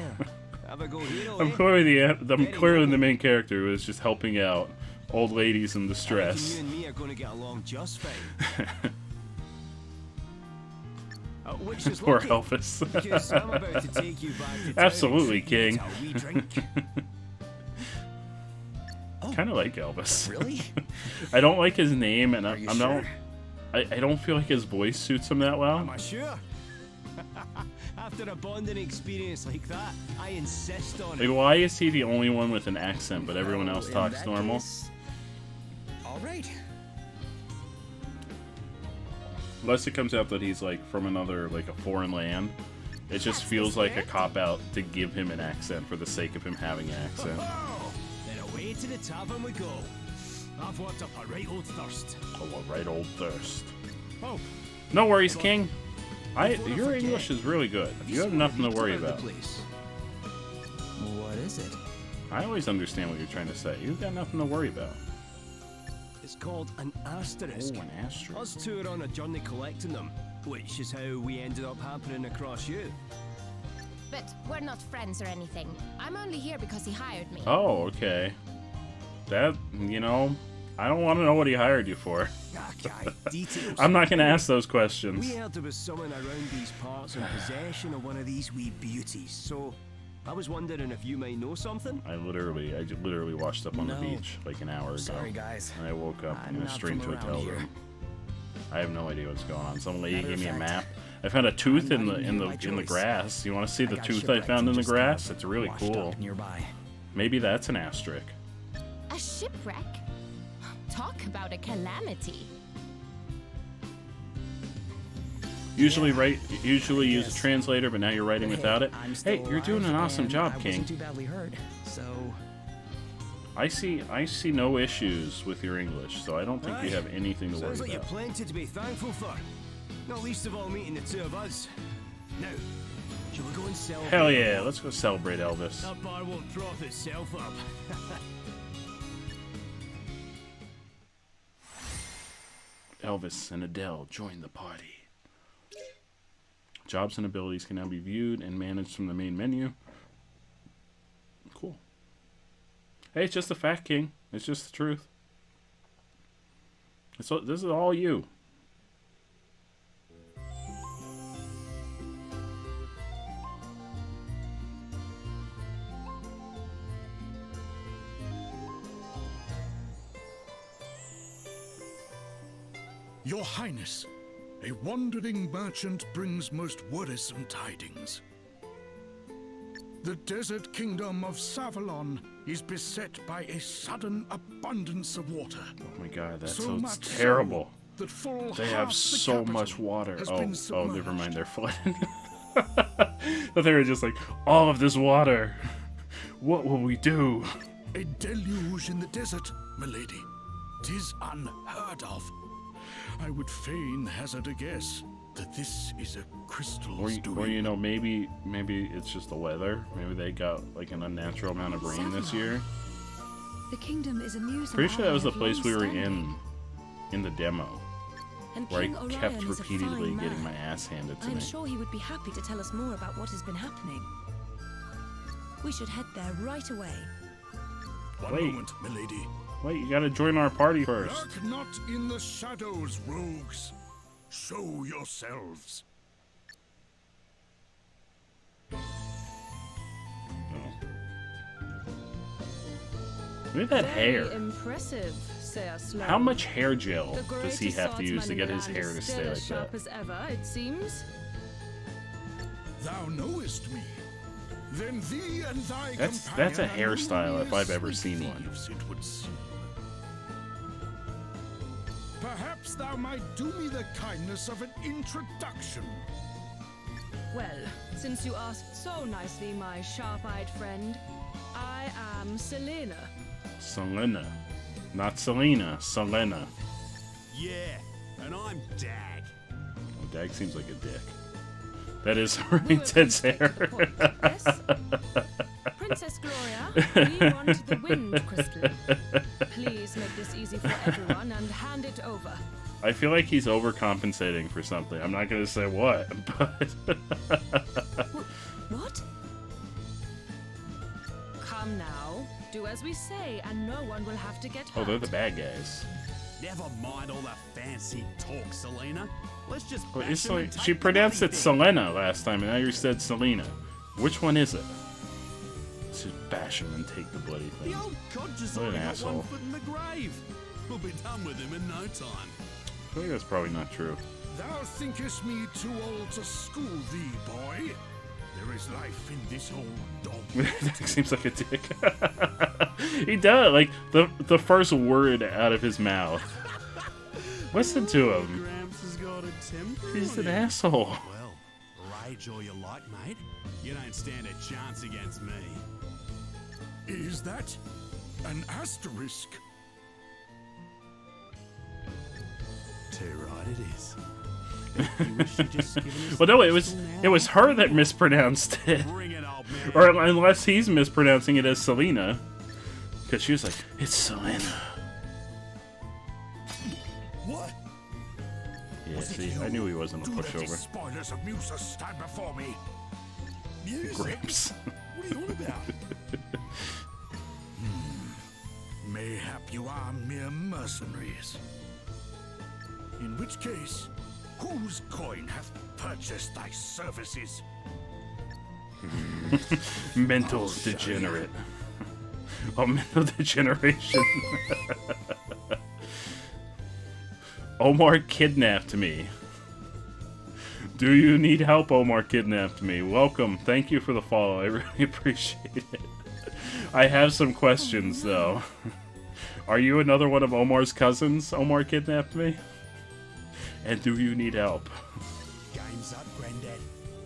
Have a go hero, I'm eh? clearly the main character who is just helping out old ladies in I reckon distress. you and me are going to get along just fine. Which is Poor lucky, Elvis. because I'm about to take you back to town Absolutely, and treat you King. to a wee drink. Kind of like Elvis. Really? I don't like his name, and Are you I'm sure? not. I don't feel like his voice suits him that well. Am I sure? After a bonding experience like that, I insist on Like, it. why is he the only one with an accent, but everyone else In talks that normal? case, all right. Unless it comes out that he's like from another, like a foreign land, it just feels like a cop out to give him an accent for the sake of him having an accent. Oh, then away to the tavern we go. I've worked up a right old thirst. Oh, a right old thirst. Oh, No worries, King. Before I Your forget, English is really good. You have seen nothing to what worry we've done about. the place? What is it? I always understand what you're trying to say. You've got nothing to worry about. It's called an asterisk. Oh, an asterisk. Us two are on a journey collecting them, which is how we ended up happening across you. But we're not friends or anything. I'm only here because he hired me. Oh, okay. That, I don't want to know what he hired you for. Okay, details. I'm not going to ask those questions. We heard there was someone around these parts in possession of one of these wee beauties, so I was wondering if you might know something. I literally washed up on the No. beach like an hour ago. Sorry, guys. And I woke up I'm in a not strange from around hotel here. room. I have no idea what's going on. Some lady Matter gave of me a fact, map. I found a tooth I'm in not the even in here the by in the choice. grass. You want to see the got tooth I shipwrecked found in and the just grass? It's really washed cool. up nearby. Maybe that's an asterisk. A shipwreck? Talk about a calamity. Usually use a translator, but now you're writing But without hey, it. I'm Hey, still you're doing an alive, awesome and job, I King. wasn't too badly hurt, so I see no issues with your English, so I don't think you Aye. have anything to Sounds worry like you've about. plenty to be thankful for. Not least of all meeting the two of us. Now, shall we go and celebrate? Hell yeah, let's go celebrate Elvis. That bar won't prop itself up. Elvis and Adele join the party. Jobs and abilities can now be viewed and managed from the main menu. Cool. Hey, it's just a fact, King. It's just the truth. This is all you. Your Highness, a wandering merchant brings most worrisome tidings. The desert kingdom of Savalon is beset by a sudden abundance of water. Oh my god, that So sounds much so terrible. that full They half have the so capital much water. has Oh, been oh, never mind. submerged. They're flooding. But they were just like, all of this water. What will we do? A deluge in the desert, milady. 'Tis unheard of. I would fain hazard a guess that this is a crystal's doing. Or you know, maybe it's just the weather. Maybe they got like an unnatural amount of rain this year. The kingdom is a museum. Pretty sure that was the of place we were long-standing. in the demo, And where King I Orion kept is a repeatedly fine getting man. my ass handed to I'm me. sure he would be happy to tell us more about what has been happening. We should head there right away. One Wait. moment, milady. Wait, you gotta join our party first. Lurk not in the shadows, rogues. Show yourselves. Look at that hair. Impressive, Sir Sloan. How much hair gel The does he greatest have to use to swordsman get in his the hair land to is stay still like as sharp that? as ever, it seems. Thou knowest me. Then thee and thy That's a companion hairstyle if I've ever sweet seen one. thieves, it would seem. Perhaps thou might do me the kindness of an introduction. Well, since you asked so nicely, my sharp-eyed friend, I am Selena. Selena. Not Selena, Selena. Yeah, and I'm Dag. Oh, Dag seems like a dick. That is right, Ted's hair. Yes? Princess Gloria, we want the wind crystal. Please make this easy for everyone and hand it over. I feel like he's overcompensating for something. I'm not gonna say what, but What? Come now, do as we say, and no one will have to get hurt. oh, they're the bad guys. Never mind all the fancy talk, Selena. Let's just Well, bash it's 'em like and take she the pronounced bloody it thing. Selena last time, and now you said Selena. Which one is it? Let's just bash him and take the bloody The thing. old cod just What an already got asshole. one foot in the grave. We'll be done with him in no time. I think that's probably not true. Thou thinkest me too old to school thee, boy? There is life in this old dog. That seems like a dick. He does, like the first word out of his mouth. Listen to him. Gramps has got a temper He's on an him. asshole. Well, rage all you like, mate. You don't stand a chance against me. Is that an asterisk? Too right it is. You wish you'd just given us Well, the no, crystal now. it was her that mispronounced it, Bring it, old man. or unless he's mispronouncing it as Selena, because she was like, "It's Selena." What? Yeah, Was it see, you? I knew he wasn't a Do let pushover. these spoilers of Musa stand before me. Musa? Gramps. What are you on about? Mayhap you are mere mercenaries. In which case, whose coin hath purchased thy services? Mental degenerate. Oh, mental degeneration. Omar kidnapped me. Do you need help? Omar kidnapped me. Welcome. Thank you for the follow. I really appreciate it. I have some questions, though. Are you another one of Omar's cousins? Omar kidnapped me? And do you need help? Game's up, Granddad.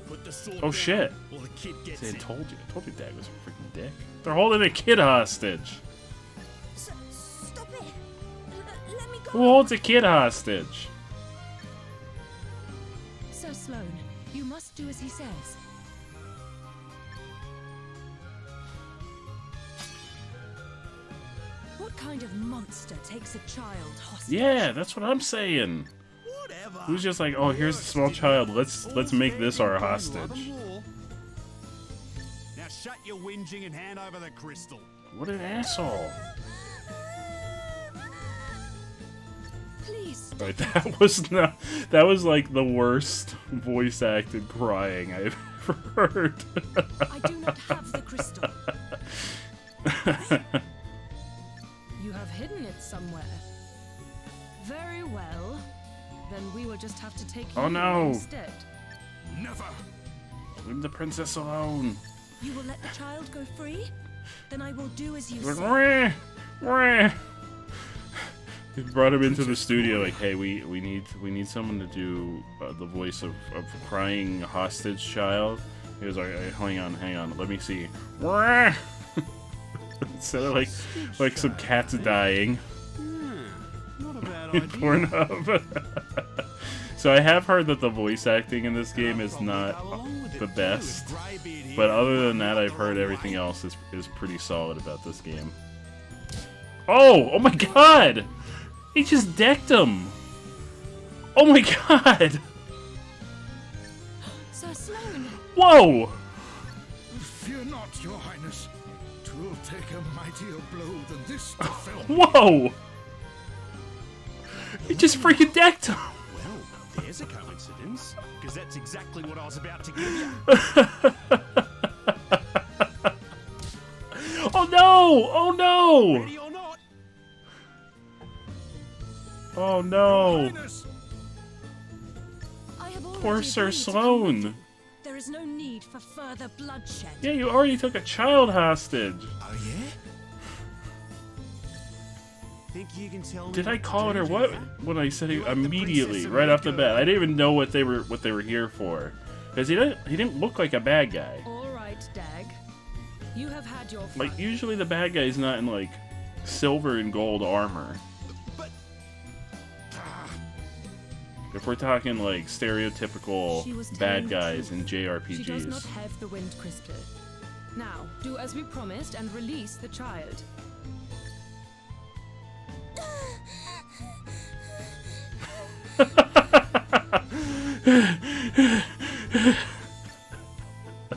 Put the sword Oh, down, shit. or the kid gets See, I it. told you. I told you Dad was a freaking dick. They're holding a kid hostage. Stop it! Let me go! Who holds a kid hostage? Sir Sloan, you must do as he says. What kind of monster takes a child hostage? Yeah, that's what I'm saying. Whatever. Who's just like, oh, here's a small child. Let's make this our hostage. Now shut your whinging and hand over the crystal. What an asshole. Please. Right, that was not. That was like the worst voice acted crying I've ever heard. I do not have the crystal. You have hidden it somewhere. Very well. Then we will just have to take Oh, you no. instead. Never. Leave the princess alone. You will let the child go free? Then I will do as you Like, say. "Wah, wah." He brought him into the studio like, hey, we need someone to do the voice of crying hostage child. He was like, hey, hang on, let me see. Instead of like some cats dying. Not a bad In idea. Pornhub. So I have heard that the voice acting in this game is not the best, but other than that, I've heard everything else is pretty solid about this game. Oh my god! He just decked him! Oh my god! Sir Sloane! Whoa! Fear not, your highness. 'Twill take a mightier blow than this to fell. Whoa! He just freaking decked him! Well, there's a coincidence, because that's exactly what I was about to give you. Oh no! Oh no! Ready or not? Oh no! I have already Poor Sir agreed to come Sloane. with you. There is no need for further bloodshed. Yeah, you already took a child hostage. Oh yeah? Think you can tell me Did I what to call it do, or what? Jennifer? When I said You like the immediately, princess of right off the Rico? bat, I didn't even know what they were here for, because he didn't look like a bad guy. All right, Dag. You have had your fun. Like usually the bad guy's not in like silver and gold armor. If we're talking like stereotypical She was bad telling the guys in She does not JRPGs. have the wind crystal. Now, do as we promised and release the child.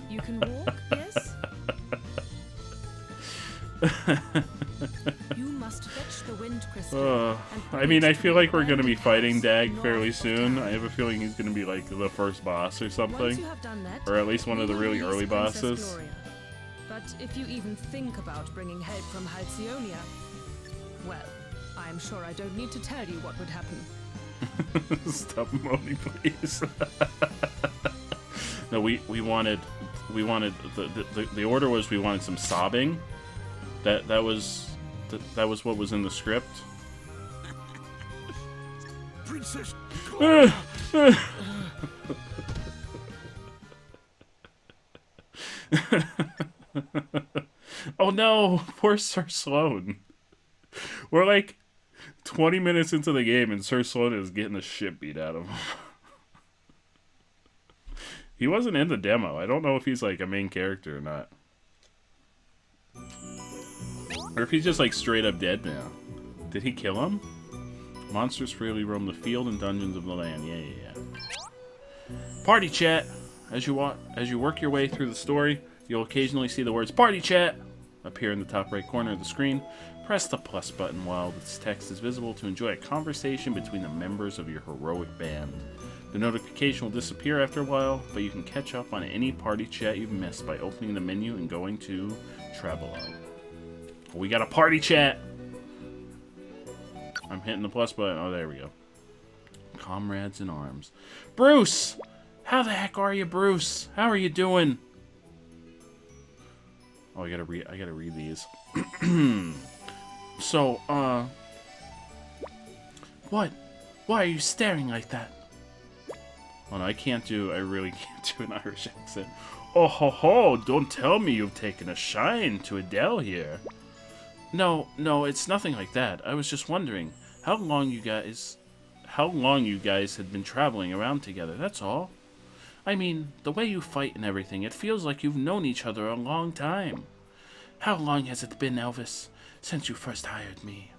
You can walk, yes? You must fetch the wind crystal. I mean, I feel like we're gonna be fighting Dag fairly soon. I have a feeling he's gonna be like the first boss or Once something, you have done that, or at least one of the we will really release early Princess bosses. Gloria. But if you even think about bringing help from Halcyonia, well, I am sure I don't need to tell you what would happen. Stop moaning, please. No, we wanted the order was we wanted some sobbing. That was what was in the script. Princess. Oh no, poor Sir Sloane. We're like 20 minutes into the game and Sir Sloane is getting the shit beat out of him. He wasn't in the demo. I don't know if he's like a main character or not. Or if he's just like straight up dead now. Did he kill him? Monsters freely roam the field and dungeons of the land. Yeah. Party chat. As you work your way through the story, you'll occasionally see the words "Party Chat" appear in the top right corner of the screen. Press the plus button while this text is visible to enjoy a conversation between the members of your heroic band. The notification will disappear after a while, but you can catch up on any party chat you've missed by opening the menu and going to Travelog. We got a party chat! I'm hitting the plus button. Oh, there we go. Comrades in arms. Bruce! How the heck are you, Bruce? How are you doing? Oh, I gotta read these. So, what? Why are you staring like that? Oh no, I really can't do an Irish accent. Oh ho ho, don't tell me you've taken a shine to Adele here. No, it's nothing like that. I was just wondering how long you guys had been traveling around together, that's all. I mean, the way you fight and everything, it feels like you've known each other a long time. How long has it been, Elvis, since you first hired me?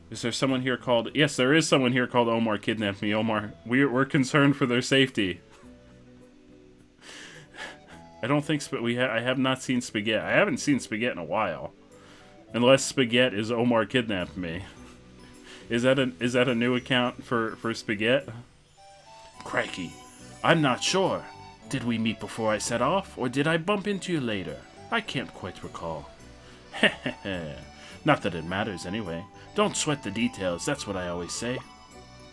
Is there someone here called... Yes, there is someone here called Omar kidnapped me. Omar, we're concerned for their safety. I don't think... I have not seen Spaghetti. I haven't seen Spaghetti in a while. Unless Spaghetti is Omar kidnapped me. Is that a new account for Spaghetti? Crikey, I'm not sure. Did we meet before I set off, or did I bump into you later? I can't quite recall. Heh. Not that it matters anyway. Don't sweat the details, that's what I always say.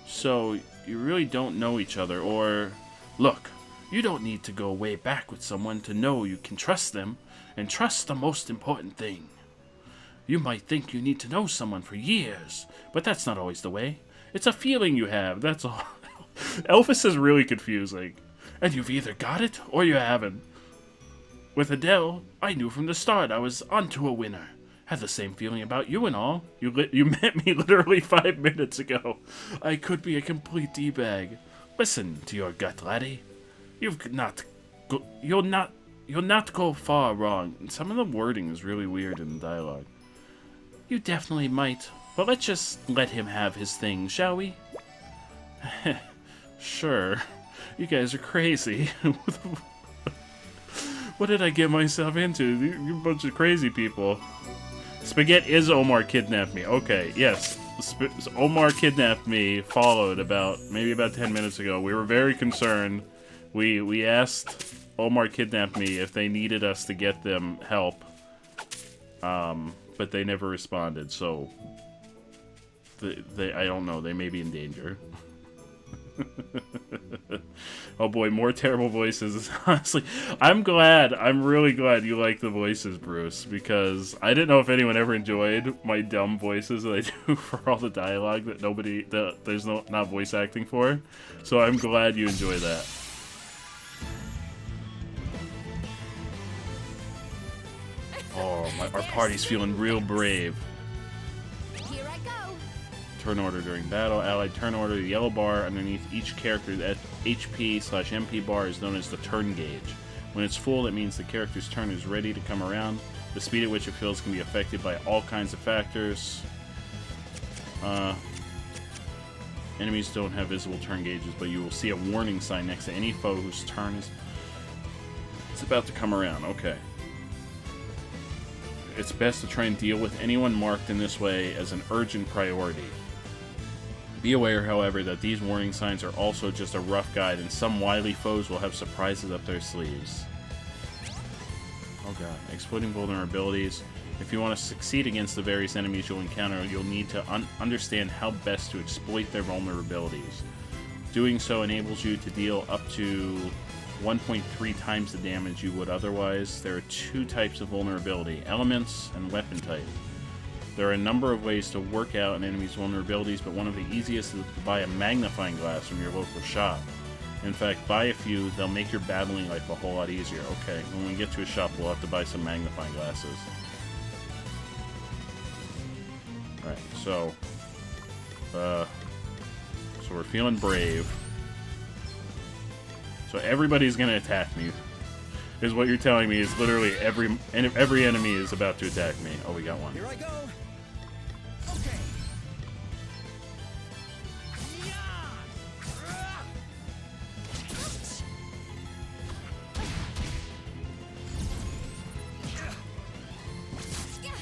So, you really don't know each other, or... Look, you don't need to go way back with someone to know you can trust them, and trust's the most important thing. You might think you need to know someone for years, but that's not always the way. It's a feeling you have, that's all. Elvis is really confusing. And you've either got it, or you haven't. With Adele, I knew from the start I was onto a winner. Had the same feeling about you and all. You met me literally 5 minutes ago. I could be a complete D-bag. Listen to your gut, laddie. You'll not go far wrong. Some of the wording is really weird in the dialogue. You definitely might, but let's just let him have his thing, shall we? Sure. You guys are crazy. What did I get myself into? You're a bunch of crazy people. Spaghetti is Omar kidnapped me. Okay, yes. Omar kidnapped me, followed maybe about 10 minutes ago. We were very concerned. We asked Omar kidnapped me if they needed us to get them help. But they never responded, so I don't know, they may be in danger. Oh boy, more terrible voices. Honestly, I'm really glad you like the voices, Bruce, because I didn't know if anyone ever enjoyed my dumb voices that I do for all the dialogue that there's not voice acting for. So I'm glad you enjoy that. Oh, our party's feeling real brave. Here I go. Turn order during battle. Allied turn order. The yellow bar underneath each character's HP/MP bar is known as the turn gauge. When it's full, it means the character's turn is ready to come around. The speed at which it fills can be affected by all kinds of factors. Enemies don't have visible turn gauges, but you will see a warning sign next to any foe whose turn is about to come around. Okay. It's best to try and deal with anyone marked in this way as an urgent priority. Be aware, however, that these warning signs are also just a rough guide, and some wily foes will have surprises up their sleeves. Oh god. Exploiting vulnerabilities. If you want to succeed against the various enemies you'll encounter, you'll need to understand how best to exploit their vulnerabilities. Doing so enables you to deal up to 1.3 times the damage you would otherwise. There are 2 types of vulnerability, elements and weapon type. There are a number of ways to work out an enemy's vulnerabilities, but one of the easiest is to buy a magnifying glass from your local shop. In fact, buy a few, they'll make your battling life a whole lot easier. Okay, when we get to a shop, we'll have to buy some magnifying glasses. Alright, so we're feeling brave. So everybody's gonna attack me, is what you're telling me. Is literally every enemy is about to attack me. Oh, we got one. Here I go.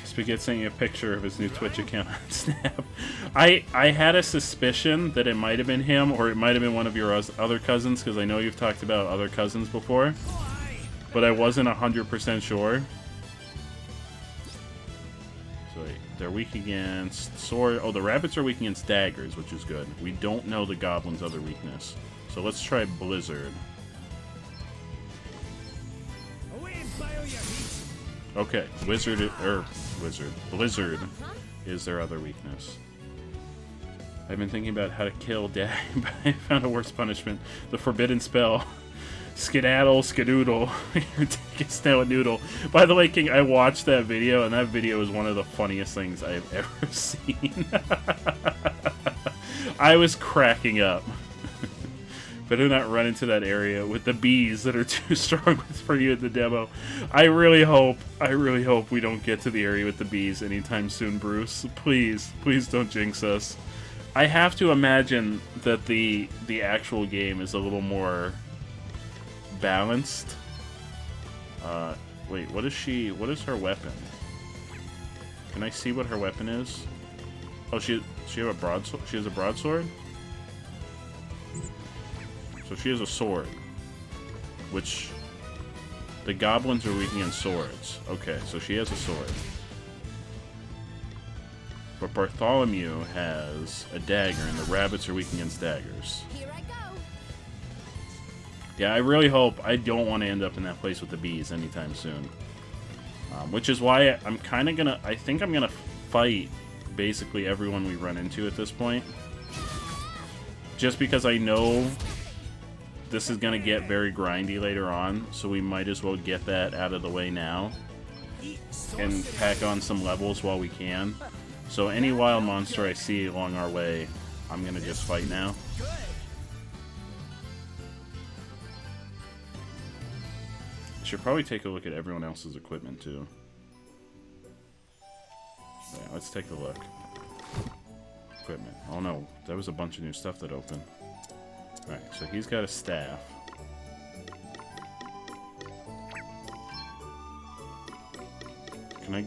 Spaghetti sending a picture of his new Twitch account on Snap. I had a suspicion that it might have been him, or it might have been one of your other cousins, because I know you've talked about other cousins before, but I wasn't 100% sure. So they're weak against sword. Oh, the rabbits are weak against daggers, which is good. We don't know the goblin's other weakness, so let's try Blizzard. Okay, Blizzard is their other weakness. I've been thinking about how to kill Dag, but I found a worse punishment. The forbidden spell. Skedaddle, skedoodle. Take a snow noodle. By the way, King, I watched that video, and that video is one of the funniest things I have ever seen. I was cracking up. Better not run into that area with the bees that are too strong for you in the demo. I really hope we don't get to the area with the bees anytime soon, Bruce. Please don't jinx us. I have to imagine that the actual game is a little more balanced. Wait, what is her weapon? Can I see what her weapon is? Oh, she has a broadsword? So she has a sword, which the goblins are weak against swords. Okay, so she has a sword. But Bartholomew has a dagger, and the rabbits are weak against daggers. Here I go. Yeah, I really hope I don't want to end up in that place with the bees anytime soon. Which is why I'm kind of gonna... I think I'm gonna fight basically everyone we run into at this point. Just because I know this is gonna get very grindy later on, so we might as well get that out of the way now. And pack on some levels while we can. So any wild monster I see along our way, I'm gonna just fight now. Should probably take a look at everyone else's equipment too. Yeah, let's take a look. Equipment. Oh no, there was a bunch of new stuff that opened. Alright, so he's got a staff. Can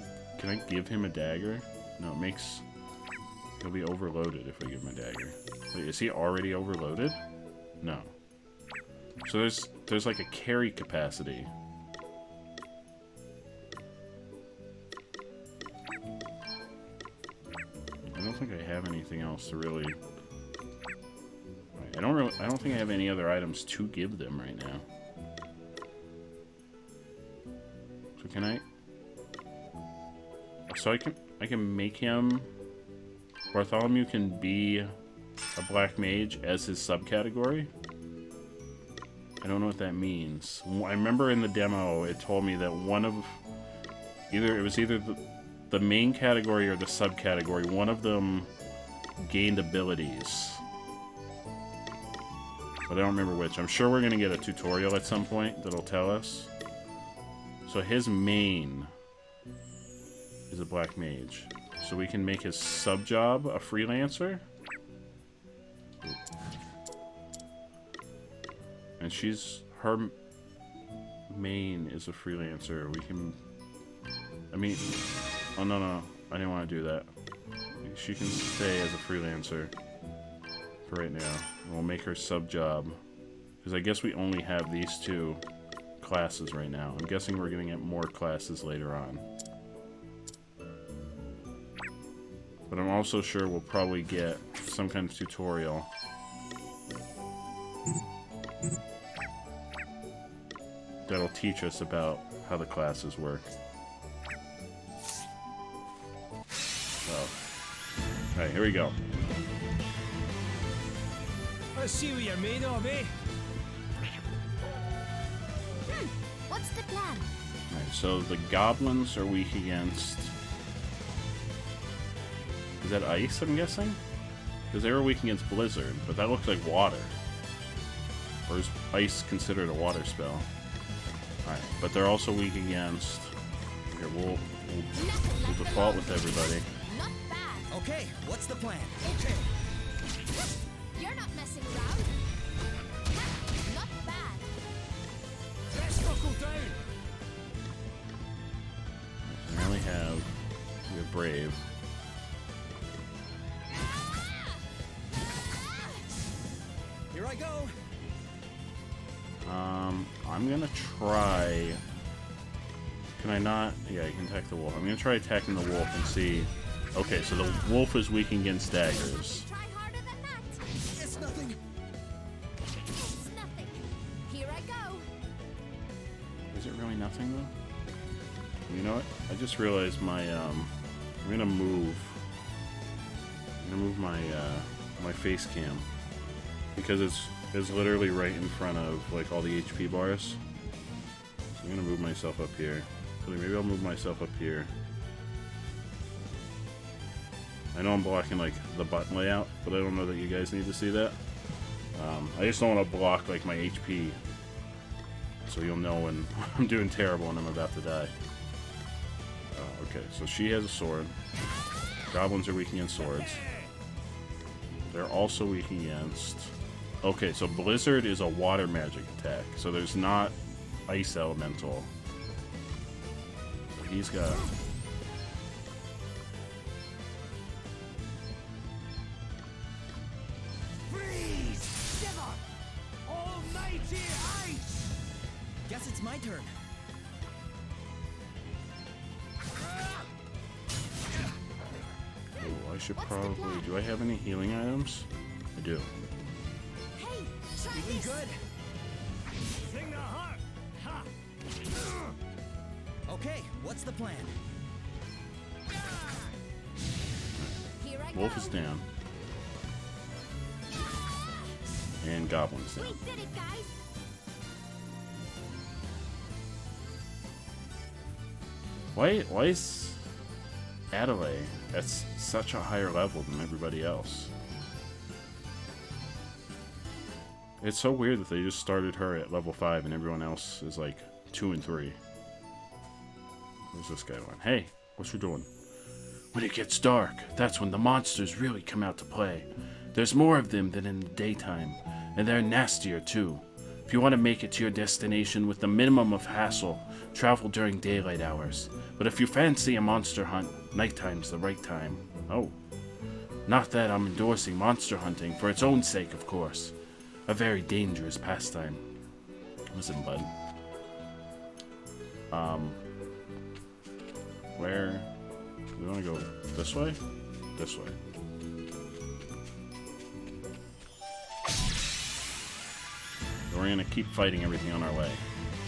I give him a dagger? No, it makes... He'll be overloaded if I give him a dagger. Wait, is he already overloaded? No. So there's like a carry capacity. I don't think I have anything else to really... I don't think I have any other items to give them right now. So can I... So I can make him... Bartholomew can be a black mage as his subcategory. I don't know what that means. I remember in the demo it told me that one of... It was either the main category or the subcategory. One of them gained abilities. But I don't remember which. I'm sure we're going to get a tutorial at some point that'll tell us. So his main is a black mage. So we can make his sub-job a freelancer. And her main is a freelancer. We can... I mean... Oh, no. I didn't want to do that. She can stay as a freelancer for right now. We'll make her sub-job. Because I guess we only have these two classes right now. I'm guessing we're going to get more classes later on. But I'm also sure we'll probably get some kind of tutorial. That'll teach us about how the classes work. So, alright, here we go. Let's see what you're made of, eh? What's the plan? Alright, so the goblins are weak against... Is that ice, I'm guessing? Because they were weak against blizzard, but that looks like water. Or is ice considered a water spell? Alright, but they're also weak against... Here, we'll default with everybody. Not bad. Okay, what's the plan? Okay. You're not messing around. Not bad. Let's buckle down. We only have... We have Brave. Here I go. I'm gonna try... Can I not? Yeah, you can attack the wolf. I'm gonna try attacking the wolf and see... Okay, so the wolf is weak against daggers. Try harder than that. It's nothing. It's nothing. Here I go. Is it really nothing, though? You know what? I just realized my, I'm gonna move my, my face cam. Because it's literally right in front of, like, all the HP bars. So I'm gonna move myself up here. So maybe I'll move myself up here. I know I'm blocking, like, the button layout, but I don't know that you guys need to see that. I just don't want to block, like, my HP. So you'll know when I'm doing terrible and I'm about to die. Okay, so she has a sword. Goblins are weak against swords. They're also weak against... Okay, so Blizzard is a water magic attack. So there's not Ice Elemental. But he's got... Freeze! Shiver! Almighty ice! Guess it's my turn. Oh, I should probably... Do I have any healing items? I do. Hey, try Feeling this. good. Sing the heart! Ha! Okay, what's the plan? Here I Wolf go. is down. And Goblin's down. We did it, guys. Why is Adelaide at such a higher level than everybody else? It's so weird that they just started her at level 5 and everyone else is like 2 and 3. Where's this guy going? Hey, what you doing? When it gets dark, that's when the monsters really come out to play. There's more of them than in the daytime, and they're nastier too. If you want to make it to your destination with the minimum of hassle, travel during daylight hours. But if you fancy a monster hunt, nighttime's the right time. Oh. Not that I'm endorsing monster hunting, for its own sake, of course. A very dangerous pastime. Listen, bud. Where? We want to go this way? This way. And we're gonna keep fighting everything on our way,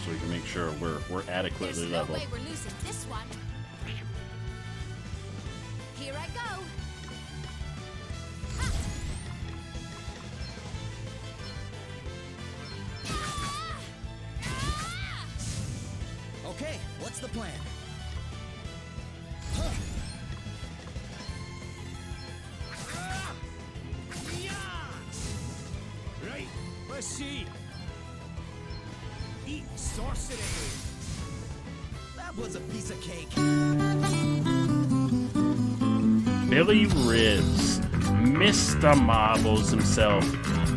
so we can make sure we're adequately There's no Oh, leveled. way we're losing this one. Here I go. Okay, what's the plan? Right, let's see. Eat sorcery. That was a piece of cake. Billy Ribs, Mr. Marbles himself,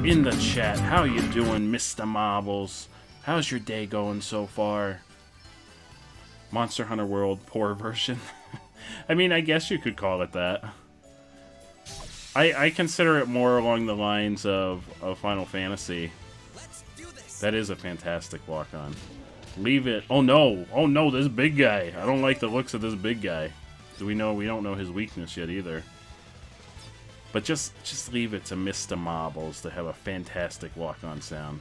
in the chat. How you doing, Mr. Marbles? How's your day going so far? Monster Hunter World poor version. I mean, I guess you could call it that. I consider it more along the lines of Final Fantasy. That is a fantastic walk-on. Leave it. Oh no, this big guy. I don't like the looks of this big guy. We don't know his weakness yet either. But just leave it to Mr. Marbles to have a fantastic walk-on sound.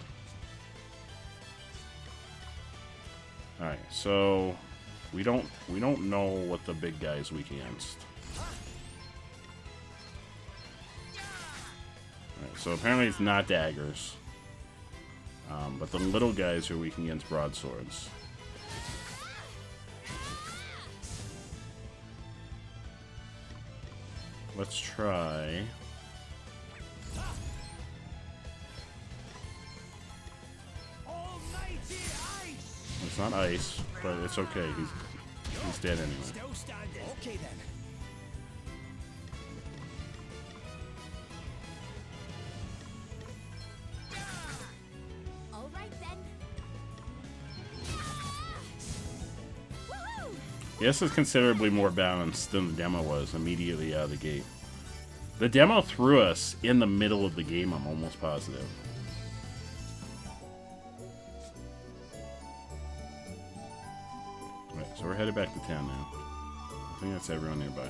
Alright, so we don't know what the big guy is weak against. Alright, so apparently it's not daggers. But the little guys are weak against broadswords. Let's try. It's not ice, but it's okay. He's dead anyway. Still standing. Okay then. All right then. Woohoo! This is considerably more balanced than the demo was immediately out of the gate. The demo threw us in the middle of the game, I'm almost positive. Right, so we're headed back to town now. I think that's everyone nearby.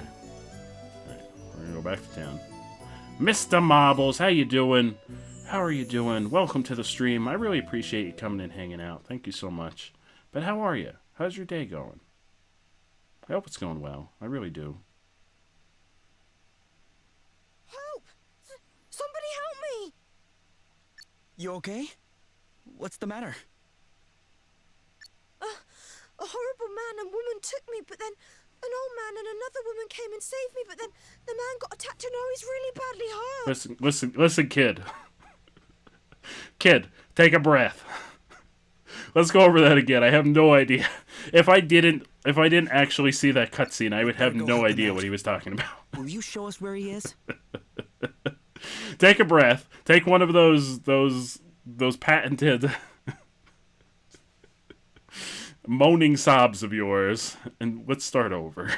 Alright, we're gonna go back to town. Mr. Marbles, how you doing? How are you doing? Welcome to the stream. I really appreciate you coming and hanging out. Thank you so much. But how are you? How's your day going? I hope it's going well. I really do. Help! Somebody help me! You okay? What's the matter? A horrible man and woman took me, but then an old man and another woman came and saved me, but then the man got attacked and now he's really badly hurt. Listen, kid. Kid, take a breath. Let's go over that again. I have no idea. If I didn't actually see that cutscene, I would have no idea what he was talking about. Will you show us where he is? Take a breath. Take one of those patented moaning sobs of yours, and let's start over.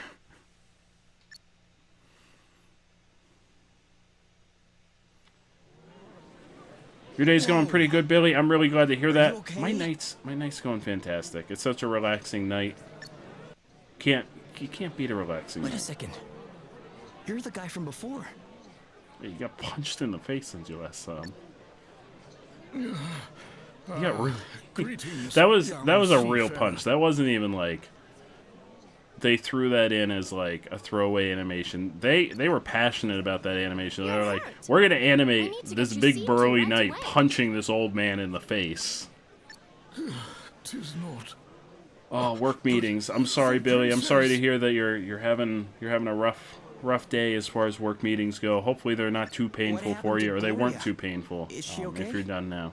Your day's going pretty good, Billy. I'm really glad to hear that. Okay? My night's going fantastic. It's such a relaxing night. You can't beat a relaxing Wait a night. second. You're the guy from before. Yeah, you got punched in the face since you last saw him. You got really. Greetings, that was a young real seafarer. punch. That wasn't even like they threw that in as like a throwaway animation. They were passionate about that animation. They were like, we're gonna animate this big burly knight punching this old man in the face. 'Tis not. Oh, work meetings. I'm sorry, Billy. I'm sorry to hear that you're having a rough day as far as work meetings go. Hopefully they're not too painful for you, or they weren't too painful. Is she okay? If you're done now.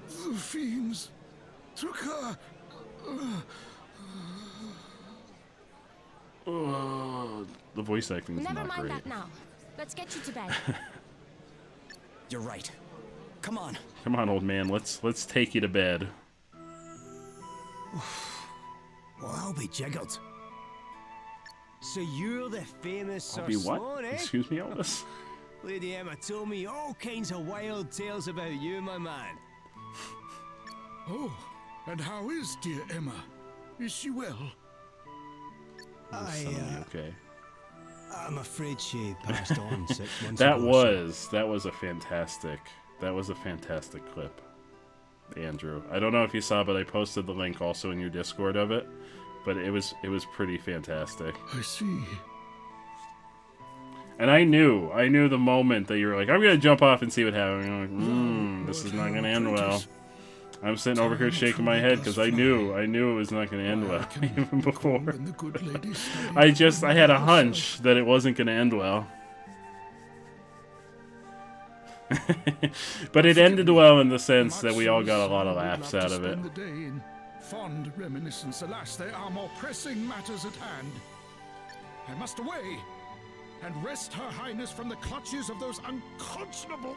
The fiends took her. The voice acting is Never not mind great. that now. Let's get you to bed. You're right. Come on. Come on, old man. Let's take you to bed. Well, I'll be jiggered. So you're the famous Sir I'll be what? Sloan, eh? Excuse me, Elvis? Lady Emma told me all kinds of wild tales about you, my man. Oh, and how is dear Emma? Is she well? Okay. I'm afraid she passed on 6 months That ago. was a fantastic clip, Andrew. I don't know if you saw, but I posted the link also in your Discord of it. But it was pretty fantastic. I see. And I knew the moment that you were like, I'm gonna jump off and see what happens. You're like, this is not gonna end well. I'm sitting over here shaking my head because I knew it was not gonna end well even before. I had a hunch that it wasn't gonna end well. But it ended well in the sense that we all got a lot of laughs out of it. Fond reminiscence, alas, there are more pressing matters at hand. I must away and wrest Her Highness from the clutches of those unconscionable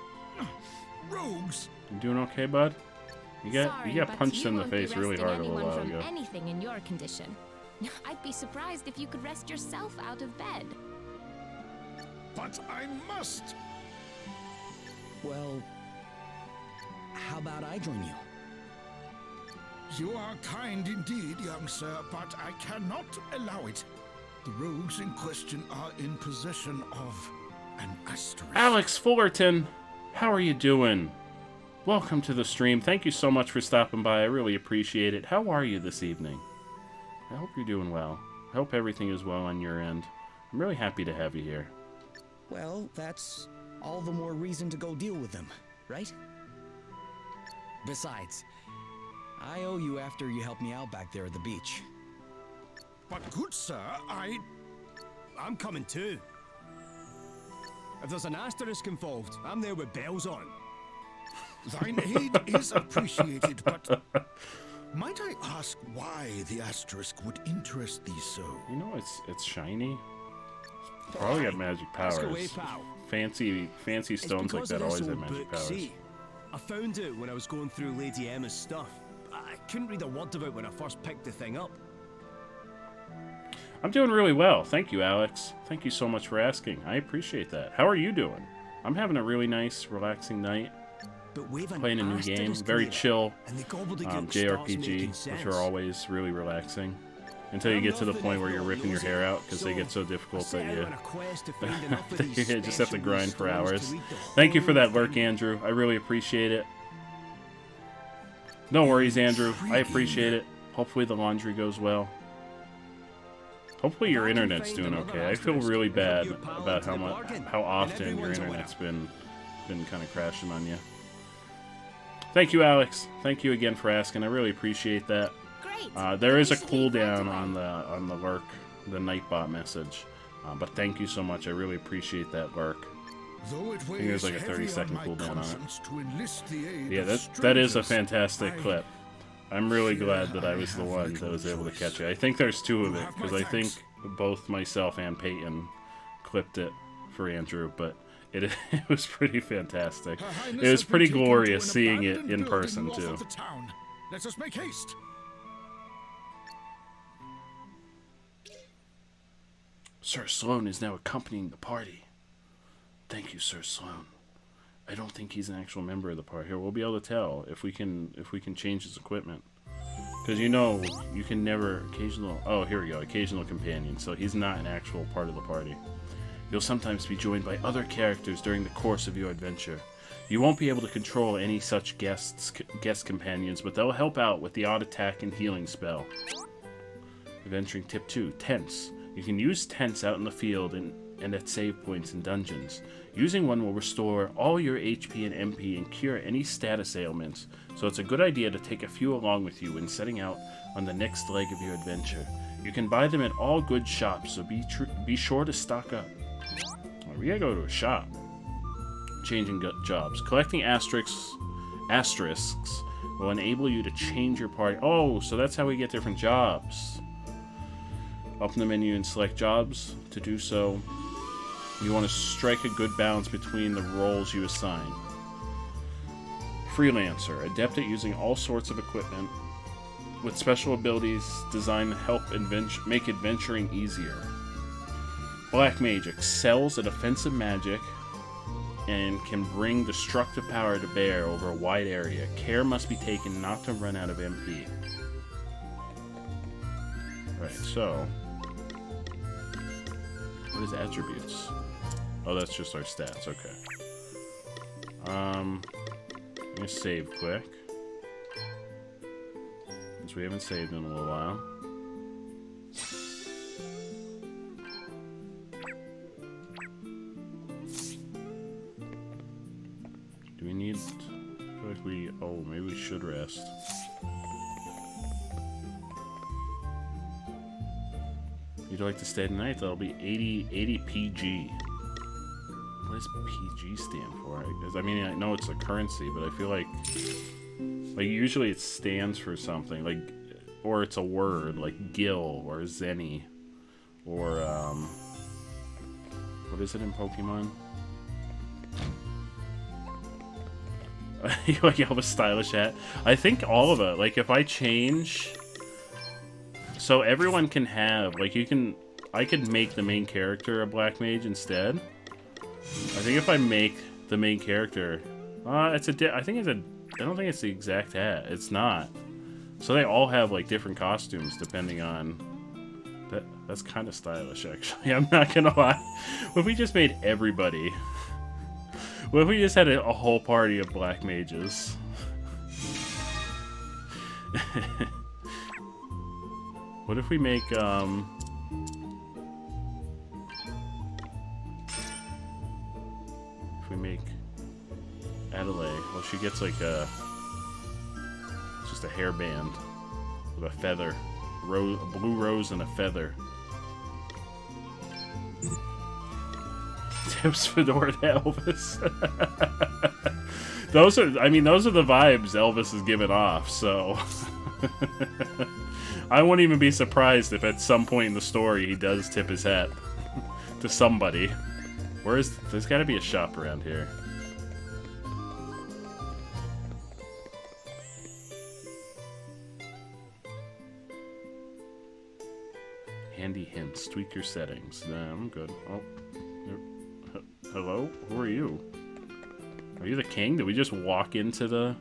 rogues. You doing okay, bud? You got but punched you in the won't be face really resting hard a little anyone while from ago. Anything in your condition. I'd be surprised if you could rest yourself out of bed. But I must. Well, how about I join you? You are kind indeed, young sir, but I cannot allow it. The rogues in question are in possession of an asterisk. Alex Fullerton, how are you doing? Welcome to the stream. Thank you so much for stopping by. I really appreciate it. How are you this evening? I hope you're doing well. I hope everything is well on your end. I'm really happy to have you here. Well, that's all the more reason to go deal with them, right? Besides, I owe you after you helped me out back there at the beach. But good sir, I'm coming too. If there's an asterisk involved, I'm there with bells on. Thine aid is appreciated, but might I ask why the asterisk would interest thee so? You know, it's shiny. It's probably got magic powers. Away, pal. Fancy stones like that always have magic powers. See, I found it when I was going through Lady Emma's stuff. I couldn't read a word of it when I first picked the thing up. I'm doing really well. Thank you, Alex. Thank you so much for asking. I appreciate that. How are you doing? I'm having a really nice, relaxing night. Playing a new game. Very chill JRPG, which are always really relaxing. Until you get to the point where you're ripping your hair out because they get so difficult that you just have to grind for hours. Thank you for that lurk, Andrew. I really appreciate it. No worries, Andrew. I appreciate it. Hopefully the laundry goes well. Hopefully your internet's doing okay. I feel really bad about how often your internet's been kind of crashing on you. Thank you, Alex. Thank you again for asking. I really appreciate that. There is a cooldown on the lurk, the Nightbot message, but thank you so much. I really appreciate that lurk. I think there's like a 30-second cooldown on it. Yeah, that is a fantastic clip. I'm really glad that I was the one that was able to catch it. I think there's two of it, because I think both myself and Peyton clipped it for Andrew, but it was pretty fantastic. It was pretty glorious seeing it in person, too. Let us make haste. Sir Sloan is now accompanying the party. Thank you, Sir Sloan. I don't think he's an actual member of the party. Here, we'll be able to tell if we can change his equipment. Because you know, you can never here we go, occasional companion. So he's not an actual part of the party. You'll sometimes be joined by other characters during the course of your adventure. You won't be able to control any such guest companions, but they'll help out with the odd attack and healing spell. Adventuring tip 2, tents. You can use tents out in the field and at save points in dungeons. Using one will restore all your HP and MP and cure any status ailments, so it's a good idea to take a few along with you when setting out on the next leg of your adventure. You can buy them at all good shops, so be sure to stock up. Well, we gotta go to a shop. Changing jobs. Collecting asterisks will enable you to change your party. Oh, so that's how we get different jobs. Open the menu and select jobs. To do so, you want to strike a good balance between the roles you assign. Freelancer, adept at using all sorts of equipment, with special abilities designed to help make adventuring easier. Black Mage excels at offensive magic and can bring destructive power to bear over a wide area. Care must be taken not to run out of MP. Right, so... what is attributes? Oh, that's just our stats, okay. I'm gonna save quick. Since we haven't saved in a little while. Do we need... I feel like we... oh, maybe we should rest. You'd like to stay tonight? That'll be 80 PG. What does PG stand for? I mean, I know it's a currency, but I feel like usually it stands for something, like, or it's a word, like Gil or Zenny, or what is it in Pokemon? You like Elvis stylish hat? I think all of it. Like if I change, so everyone can have, like I could make the main character a Black Mage instead. I think if I make the main character, I don't think it's the exact hat. It's not. So they all have like different costumes depending on. That's kind of stylish, actually. I'm not gonna lie. What if we just made everybody? What if we just had a whole party of Black Mages? What if we make Adelaide, well, she gets like just a hairband with a feather, a blue rose and a feather. Tips Fedora to Elvis. Those are the vibes Elvis is giving off. So I won't even be surprised if at some point in the story he does tip his hat to somebody. There's got to be a shop around here. Handy hints. Tweak your settings. Nah, I'm good. Oh. Hello? Who are you? Are you the king? Did we just walk into the...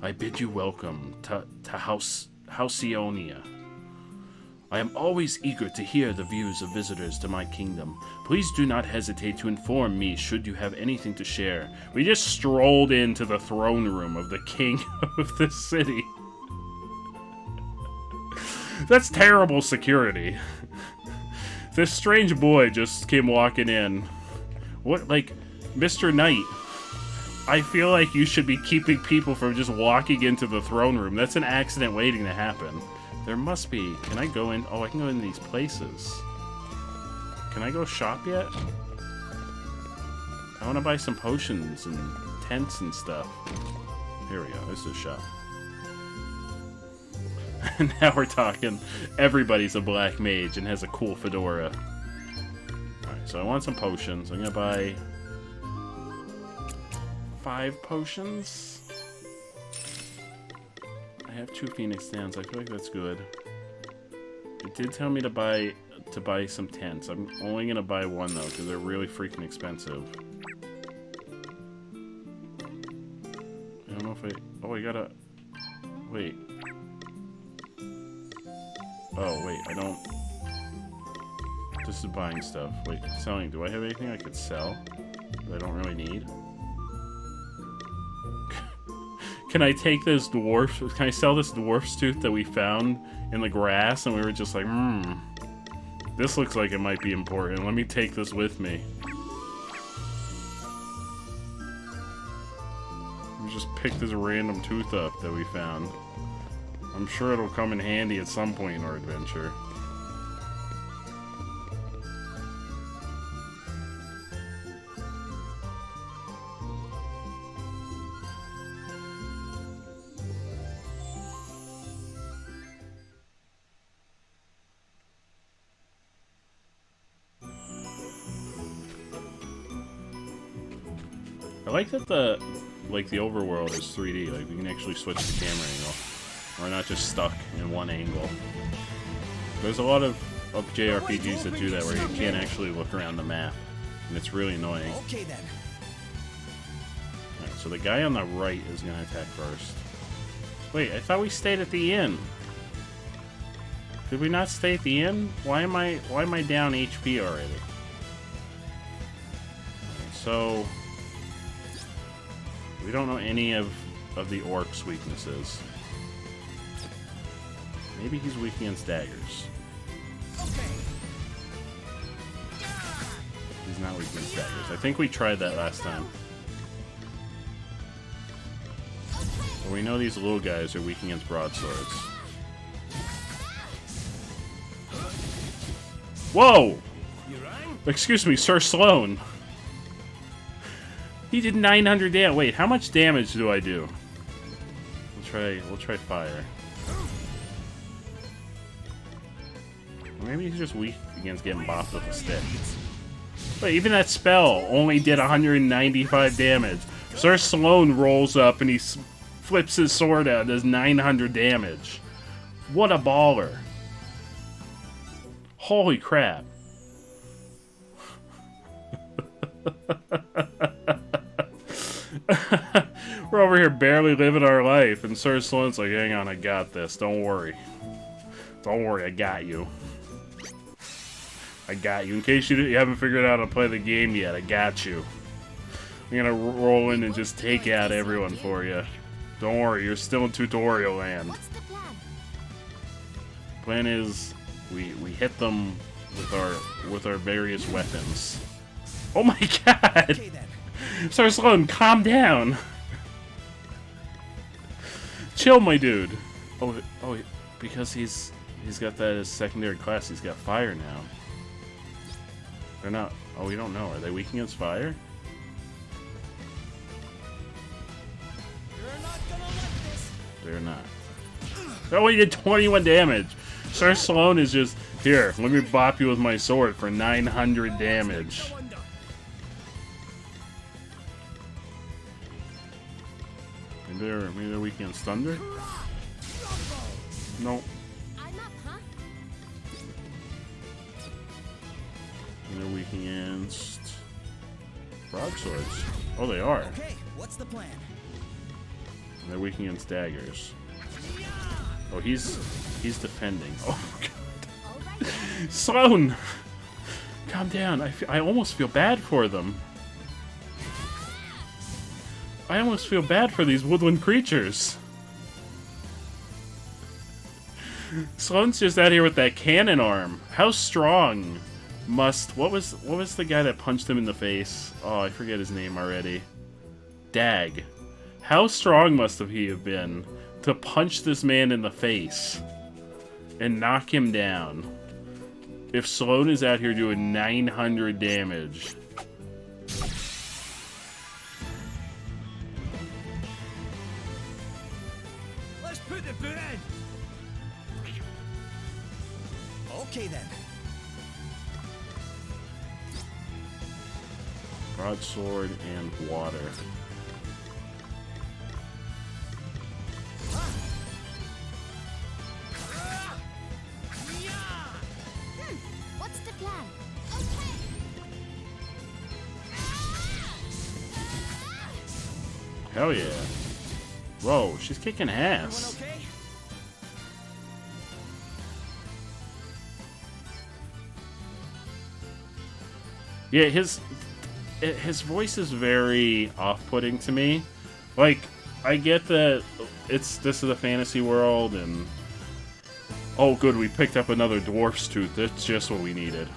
I bid you welcome to Halcyonia. I am always eager to hear the views of visitors to my kingdom. Please do not hesitate to inform me should you have anything to share. We just strolled into the throne room of the king of the city. That's terrible security. This strange boy just came walking in. What, like, Mr. Knight? I feel like you should be keeping people from just walking into the throne room. That's an accident waiting to happen. There must be. Can I go in? Oh, I can go in these places. Can I go shop yet? I want to buy some potions and tents and stuff. Here we go. This is a shop. Now we're talking. Everybody's a Black Mage and has a cool fedora. Alright, so I want some potions. I'm gonna buy 5 potions. I have 2 Phoenix Downs. I feel like that's good. It did tell me to buy some tents. I'm only gonna buy 1 though, because they're really freaking expensive. I don't know if I gotta... Wait. Oh, wait, I don't... This is buying stuff. Wait, selling. Do I have anything I could sell that I don't really need? Can I take this dwarf? Can I sell this dwarf's tooth that we found in the grass? And we were just like, this looks like it might be important. Let me take this with me. We just picked this random tooth up that we found. I'm sure it'll come in handy at some point in our adventure. I like that the overworld is 3D. Like, we can actually switch the camera angle. We're not just stuck in one angle. There's a lot of JRPGs that do that where you can't actually look around the map. And it's really annoying. Okay then. Alright, so the guy on the right is gonna attack first. Wait, I thought we stayed at the inn. Did we not stay at the inn? Why am I down HP already? Alright, so we don't know any of the orc's weaknesses. Maybe he's weak against daggers. He's not weak against daggers. I think we tried that last time. But we know these little guys are weak against broadswords. Whoa! Excuse me, Sir Sloan. He did 900 damage. Wait, how much damage do I do? We'll try fire. Or maybe he's just weak against getting bopped with a stick. Wait, even that spell only did 195 damage. Sir Sloan rolls up and he flips his sword out and does 900 damage. What a baller. Holy crap. We're over here barely living our life, and Sir Sloan's like, hang on, I got this. Don't worry. Don't worry, I got you. I got you. In case you haven't figured out how to play the game yet, I got you. I'm gonna roll in and just take out everyone for you. Don't worry, you're still in tutorial land. Plan is, we hit them with our various weapons. Oh my god! Sir Sloan, calm down! Chill, my dude. Oh, because he's got that as secondary class, he's got fire now. They're not. Oh, we don't know. Are they weak against fire? They're not. Oh, he did 21 damage. Sir Sloan is just here. Let me bop you with my sword for 900 damage. Maybe they're weak against thunder? Nope. They're weak against broadswords. Oh, they are. Okay, what's the plan? And they're weak against daggers. Oh, he's defending. Oh god. Sloan! Calm down. I almost feel bad for them. I almost feel bad for these woodland creatures. Sloan's just out here with that cannon arm. How strong must... What was the guy that punched him in the face? Oh, I forget his name already. Dag. How strong must he have been to punch this man in the face and knock him down? If Sloan is out here doing 900 damage... Okay then. Broadsword and water. What's the plan? Hell yeah. Whoa, she's kicking ass. Yeah, his voice is very off-putting to me. Like, I get that this is a fantasy world, and oh good, we picked up another dwarf's tooth. That's just what we needed.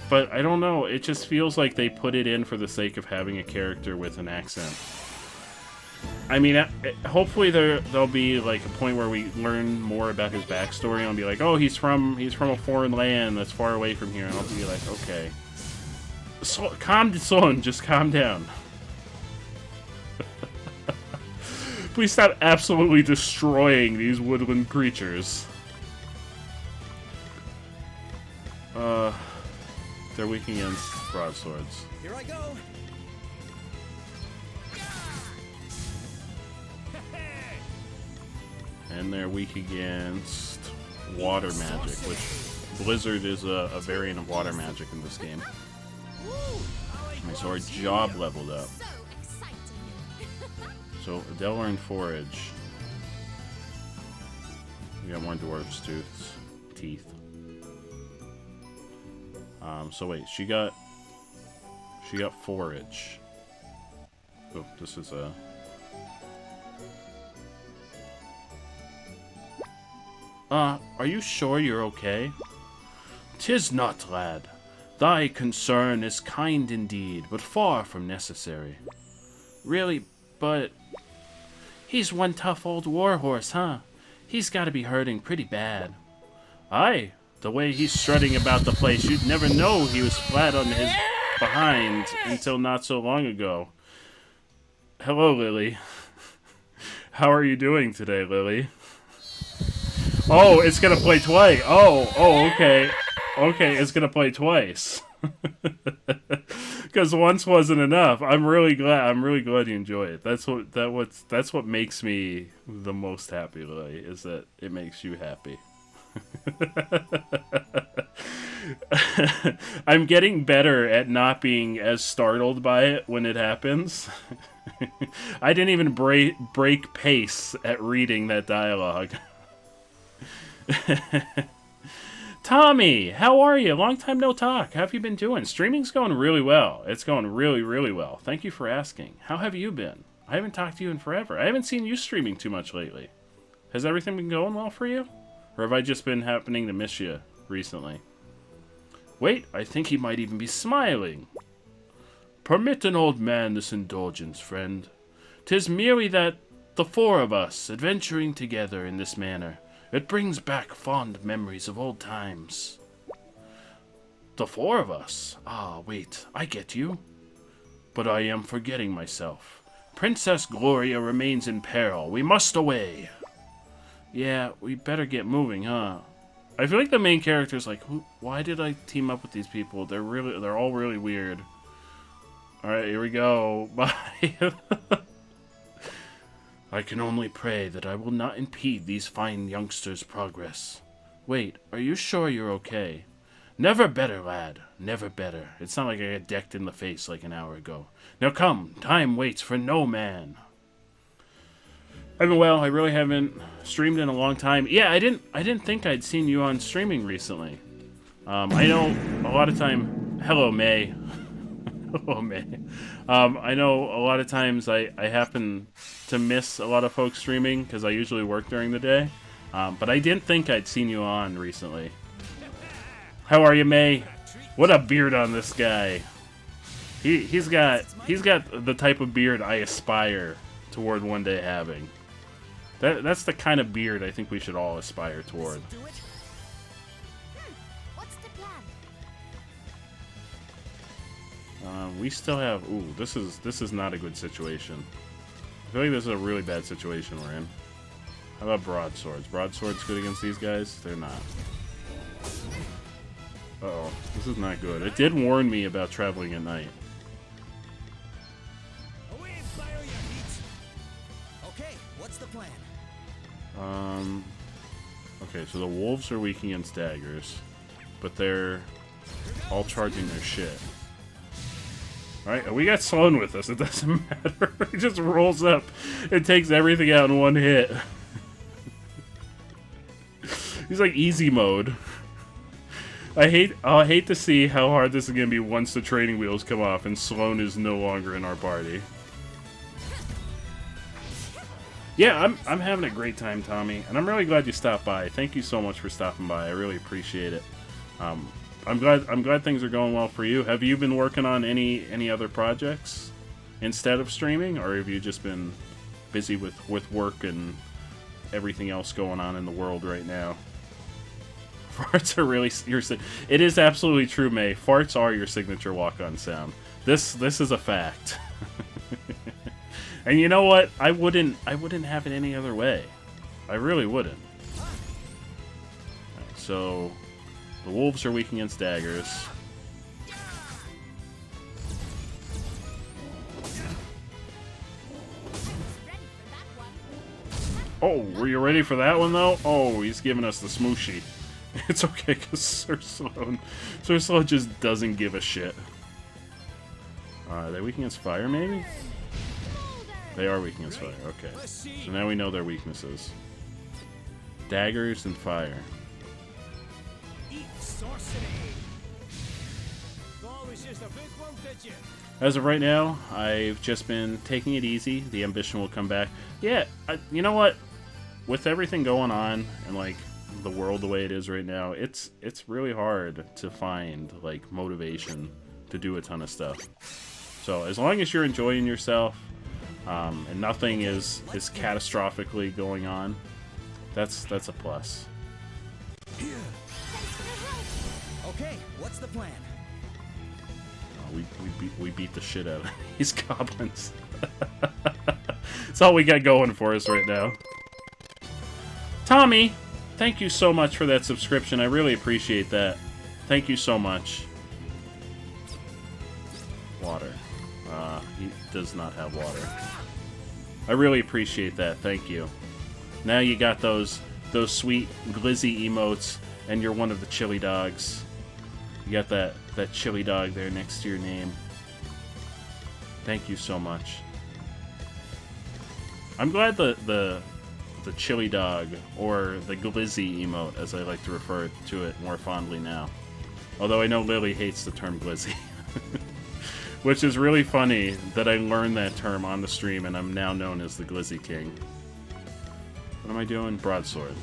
But I don't know, it just feels like they put it in for the sake of having a character with an accent. I mean, hopefully there'll be like a point where we learn more about his backstory and I'll be like, oh, he's from a foreign land that's far away from here, and I'll be like, okay. So, just calm down. Please stop absolutely destroying these woodland creatures. They're weak against broadswords. Here I go. And they're weak against water magic, which Blizzard is a variant of water magic in this game. Okay, so our job leveled up. So, Adele learned Forage. We got more dwarf's teeth. So wait, she got Forage. Oh, this is a... are you sure you're okay? 'Tis not, lad. Thy concern is kind indeed, but far from necessary. Really, but... He's one tough old warhorse, huh? He's gotta be hurting pretty bad. Aye, the way he's strutting about the place, you'd never know he was flat on his behind until not so long ago. Hello, Lily. How are you doing today, Lily? Oh, it's gonna play twice. Oh, okay. Okay, it's gonna play twice. Because once wasn't enough. I'm really glad you enjoy it. That's what makes me the most happy, Lily, is that it makes you happy. I'm getting better at not being as startled by it when it happens. I didn't even break pace at reading that dialogue. Tommy, how are you? Long time no talk. How have you been doing? Streaming's going really well. It's going really, really well. Thank you for asking. How have you been? I haven't talked to you in forever. I haven't seen you streaming too much lately. Has everything been going well for you? Or have I just been happening to miss you recently? Wait, I think he might even be smiling. Permit an old man this indulgence, friend. 'Tis merely that the four of us adventuring together in this manner, it brings back fond memories of old times. The four of us? Ah, wait, I get you. But I am forgetting myself. Princess Gloria remains in peril. We must away. Yeah, we better get moving, huh? I feel like the main character's like, why did I team up with these people? They're all really weird. Alright, here we go. Bye. I can only pray that I will not impede these fine youngsters' progress. Wait, are you sure you're okay? Never better, lad. Never better. It's not like I got decked in the face like an hour ago. Now come, time waits for no man. I've been well. I really haven't streamed in a long time. Yeah, I didn't think I'd seen you on streaming recently. I know a lot of time... Hello, May. Hello, May. I know a lot of times I happen to miss a lot of folks streaming because I usually work during the day. But I didn't think I'd seen you on recently. How are you, May? What a beard on this guy. He's got the type of beard I aspire toward one day having. That's the kind of beard I think we should all aspire toward. What's the plan? We still have... Ooh, this is not a good situation. I feel like this is a really bad situation we're in. How about broadswords? Broadswords good against these guys? They're not. Uh-oh. This is not good. It did warn me about traveling at night. Okay, what's the plan? Okay, so the wolves are weak against daggers, but they're all charging their shit. Alright, we got Sloan with us. It doesn't matter. He just rolls up and takes everything out in one hit. He's like easy mode. I hate to see how hard this is gonna be once the training wheels come off and Sloan is no longer in our party. Yeah, I'm having a great time, Tommy, and I'm really glad you stopped by. Thank you so much for stopping by. I really appreciate it. I'm glad things are going well for you. Have you been working on any other projects instead of streaming, or have you just been busy with work and everything else going on in the world right now? Farts are really it is absolutely true, May. Farts are your signature walk-on sound. This is a fact. And you know what? I wouldn't have it any other way. I really wouldn't. Right, so the wolves are weak against daggers. Oh, were you ready for that one, though? Oh, he's giving us the smooshy. It's okay, because Sir Slow just doesn't give a shit. Are they weak against fire, maybe? They are weak against fire, okay. So now we know their weaknesses. Daggers and fire. As of right now, I've just been taking it easy. The ambition will come back. Yeah, you know what? With everything going on and like the world the way it is right now, it's really hard to find like motivation to do a ton of stuff. So as long as you're enjoying yourself and nothing is catastrophically going on, that's a plus. Okay, what's the plan? We beat the shit out of these goblins. That's all we got going for us right now. Tommy, thank you so much for that subscription. I really appreciate that. Thank you so much. Water. He does not have water. I really appreciate that. Thank you. Now you got those sweet glizzy emotes, and you're one of the chili dogs. You got that chili dog there next to your name. Thank you so much. I'm glad the chili dog, or the glizzy emote, as I like to refer to it more fondly now. Although I know Lily hates the term glizzy. Which is really funny that I learned that term on the stream and I'm now known as the Glizzy King. What am I doing? Broadsword.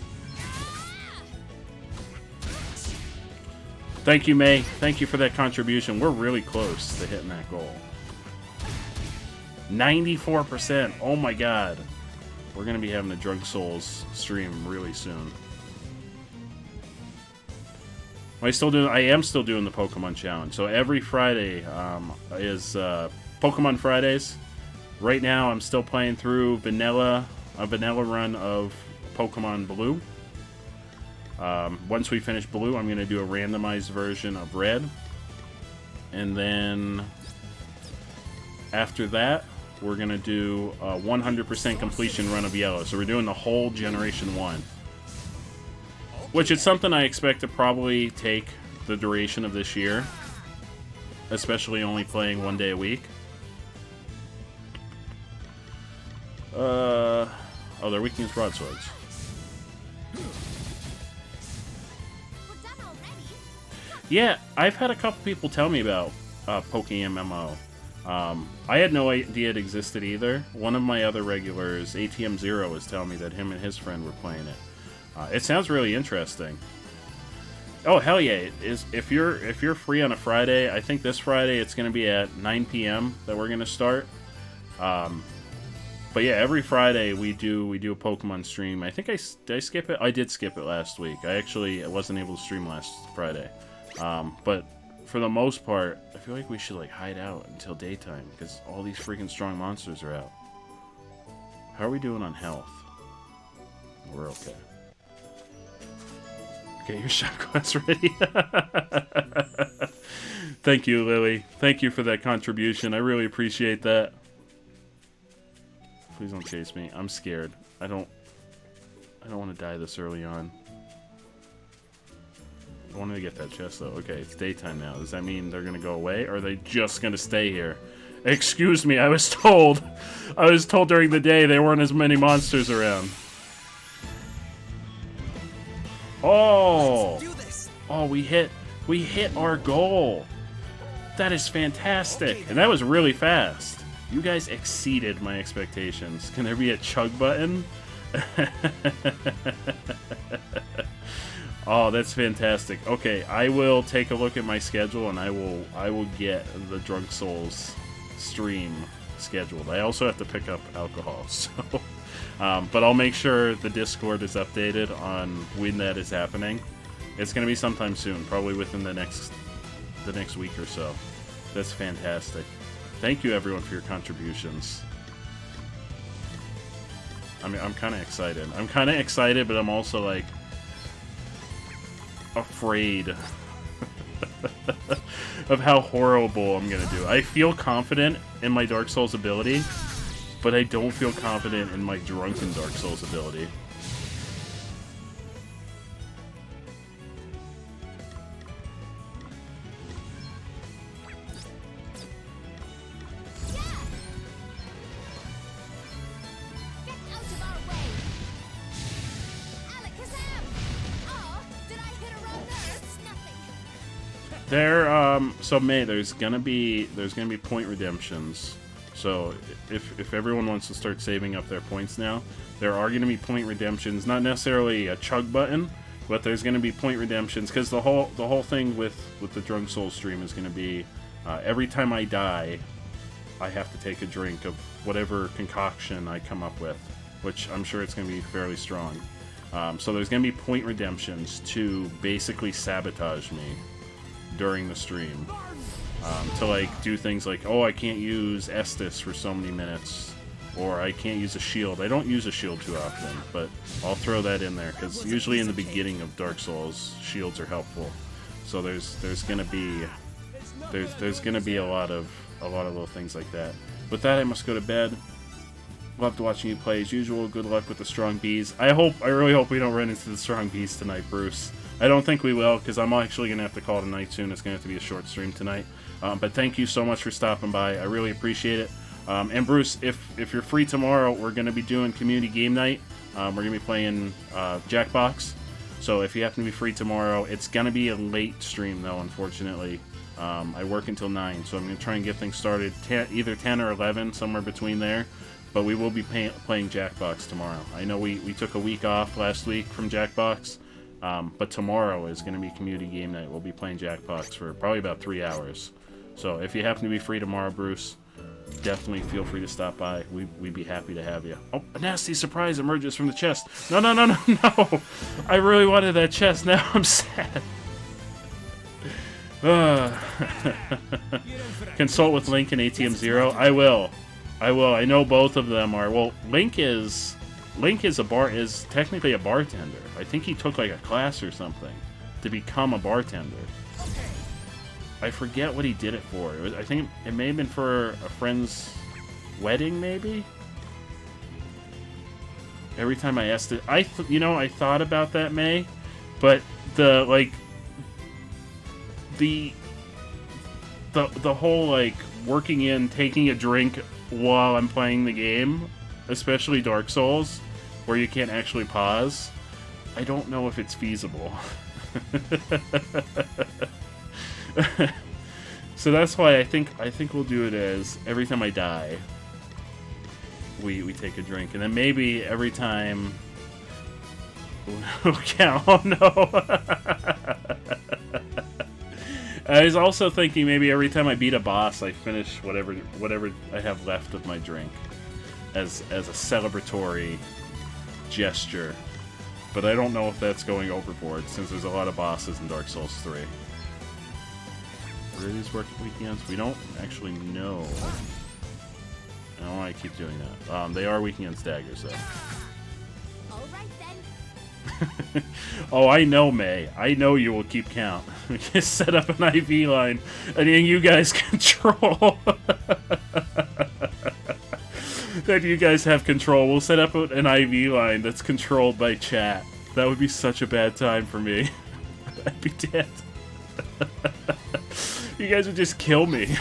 Thank you, May. Thank you for that contribution. We're really close to hitting that goal. 94%. Oh my god. We're going to be having a Drunk Souls stream really soon. I am still doing the Pokemon Challenge. So every Friday is Pokemon Fridays. Right now I'm still playing through a vanilla run of Pokemon Blue. Once we finish Blue, I'm going to do a randomized version of Red. And then after that, we're going to do a 100% completion run of Yellow. So we're doing the whole Generation 1. Which is something I expect to probably take the duration of this year. Especially only playing 1 day a week. Oh, they're weak against broadswords. Yeah, I've had a couple people tell me about PokeMMO. I had no idea it existed either. One of my other regulars, ATM Zero, was telling me that him and his friend were playing it. It sounds really interesting. Oh hell yeah! If you're free on a Friday, I think this Friday it's going to be at 9 p.m. that we're going to start. But yeah, every Friday we do a Pokemon stream. I think did I skip it? I did skip it last week. I wasn't able to stream last Friday. But for the most part, I feel like we should like hide out until daytime because all these freaking strong monsters are out. How are we doing on health? We're okay. Okay, your shot glass ready. Thank you, Lily. Thank you for that contribution. I really appreciate that. Please don't chase me. I'm scared. I don't want to die this early on. I wanted to get that chest though. Okay, it's daytime now. Does that mean they're gonna go away, or are they just gonna stay here? Excuse me, I was told during the day there weren't as many monsters around. Oh! Oh, we hit our goal. That is fantastic. And that was really fast. You guys exceeded my expectations. Can there be a chug button? Oh, that's fantastic. Okay, I will take a look at my schedule and I will get the Drunk Souls stream scheduled. I also have to pick up alcohol, so but I'll make sure the Discord is updated on when that is happening. It's going to be sometime soon, probably within the next week or so. That's fantastic. Thank you everyone for your contributions. I mean, I'm kind of excited. I'm kind of excited, but I'm also like afraid of how horrible I'm gonna do. I feel confident in my Dark Souls ability, but I don't feel confident in my drunken Dark Souls ability. So May, there's gonna be point redemptions. So if everyone wants to start saving up their points now, there are gonna be point redemptions. Not necessarily a chug button, but there's gonna be point redemptions because the whole thing with the Drunk Soul stream is gonna be every time I die, I have to take a drink of whatever concoction I come up with, which I'm sure it's gonna be fairly strong. So there's gonna be point redemptions to basically sabotage me during the stream, to like do things like, oh, I can't use Estus for so many minutes, or I can't use a shield. I don't use a shield too often, but I'll throw that in there because usually in the beginning of Dark Souls, shields are helpful. So there's gonna be a lot of little things like that. With that, I must go to bed. Loved watching you play as usual. Good luck with the strong bees. I really hope we don't run into the strong bees tonight, Bruce. I don't think we will, because I'm actually going to have to call it a night soon. It's going to have to be a short stream tonight. But thank you so much for stopping by. I really appreciate it. And Bruce, if you're free tomorrow, we're going to be doing community game night. We're going to be playing Jackbox. So if you happen to be free tomorrow, it's going to be a late stream, though, unfortunately. I work until 9, so I'm going to try and get things started either 10 or 11, somewhere between there. But we will be playing Jackbox tomorrow. I know we took a week off last week from Jackbox. But tomorrow is going to be community game night. We'll be playing Jackbox for probably about 3 hours. So if you happen to be free tomorrow, Bruce, definitely feel free to stop by. We'd be happy to have you. Oh, a nasty surprise emerges from the chest. No. I really wanted that chest. Now I'm sad. Consult with Link and ATM Zero. I will. I know both of them are. Well, Link is technically a bartender. I think he took like a class or something to become a bartender. I forget what he did it for. I think it may have been for a friend's wedding, maybe. Every time I asked it, I thought about that, May, but the whole like working in, taking a drink while I'm playing the game, especially Dark Souls, where you can't actually pause, I don't know if it's feasible. So that's why I think we'll do it as every time I die, we take a drink, and then maybe every time. Oh no! I was also thinking maybe every time I beat a boss, I finish whatever I have left of my drink as a celebratory gesture. But I don't know if that's going overboard, since there's a lot of bosses in Dark Souls 3. Where are these working weekends? We don't actually know. I don't know why I keep doing that. They are weekend staggers, though. Oh, I know, May. I know you will keep count. Just set up an IV line, and then you guys control. That you guys have control. We'll set up an IV line that's controlled by chat. That would be such a bad time for me. I'd be dead. You guys would just kill me.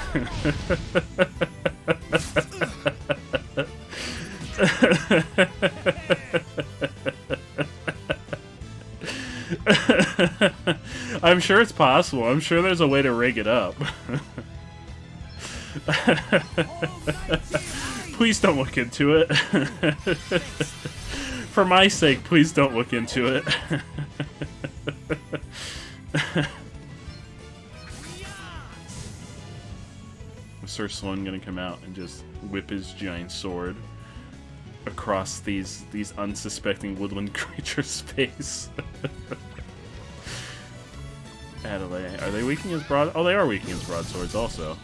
I'm sure it's possible. I'm sure there's a way to rig it up. Please don't look into it. For my sake, please don't look into it. Sir Sloan gonna come out and just whip his giant sword across these unsuspecting woodland creatures' face. Adelaide, are they weakening his broad? Oh, they are weakening his broadswords also.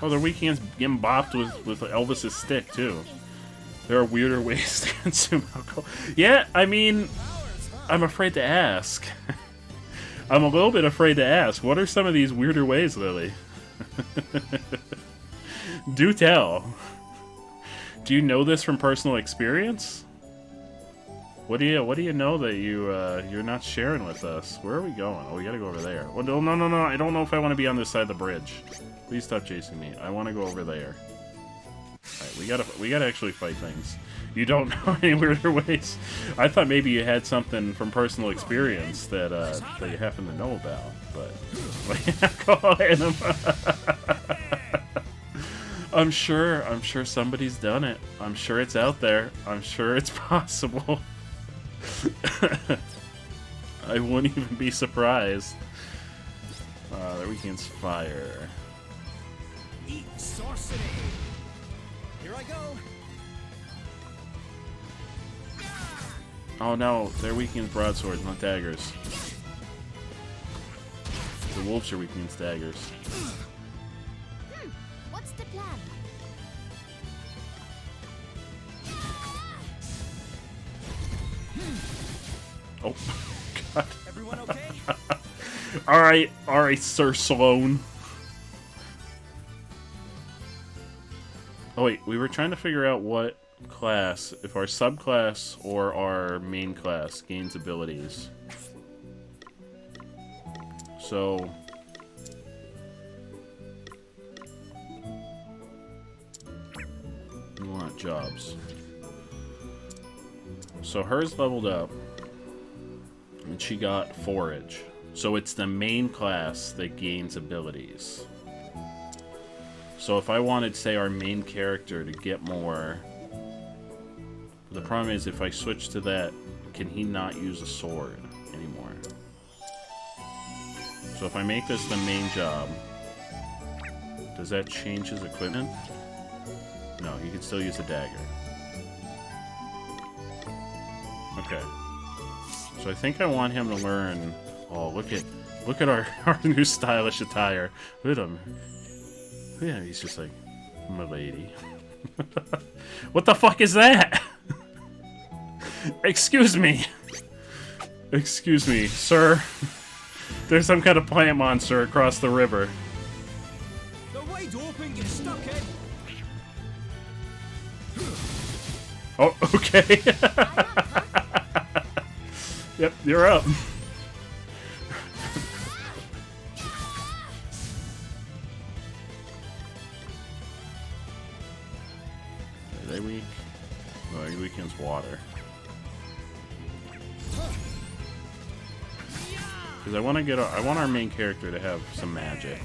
Oh, they're weakening his getting bopped with Elvis's stick too. There are weirder ways to consume alcohol. Yeah, I mean, I'm afraid to ask. I'm a little bit afraid to ask. What are some of these weirder ways, Lily? Do tell. Do you know this from personal experience? What do you know that you're not sharing with us? Where are we going? Oh, we gotta go over there. Oh, no. I don't know if I want to be on this side of the bridge. Please stop chasing me. I want to go over there. Alright, we gotta actually fight things. You don't know any weirder ways? I thought maybe you had something from personal experience that that you happen to know about, but go ahead. I'm sure somebody's done it. I'm sure it's out there. I'm sure it's possible. I wouldn't even be surprised. There weakens fire. Eat sorcery. Here I go. Oh no, they're weakening broadswords, not daggers. The wolves are weakening daggers. What's the plan? Oh, God. Everyone okay? Alright, Sir Sloan. Oh wait, we were trying to figure out what class, if our subclass or our main class gains abilities. So we want jobs. So hers leveled up and she got forage. So it's the main class that gains abilities. So if I wanted, say, our main character to get more... The problem is, if I switch to that, can he not use a sword anymore? So if I make this the main job, does that change his equipment? No, he can still use a dagger. Okay. So I think I want him to learn... Oh, look at our new stylish attire. Look at him. Yeah, he's just like, milady. What the fuck is that? Excuse me. Excuse me, sir. There's some kind of plant monster across the river. The wide open, get stuck in. Oh, okay. Yep, you're up. Are they weak? Oh, he weakens water. Because I want to get I want our main character to have some magic.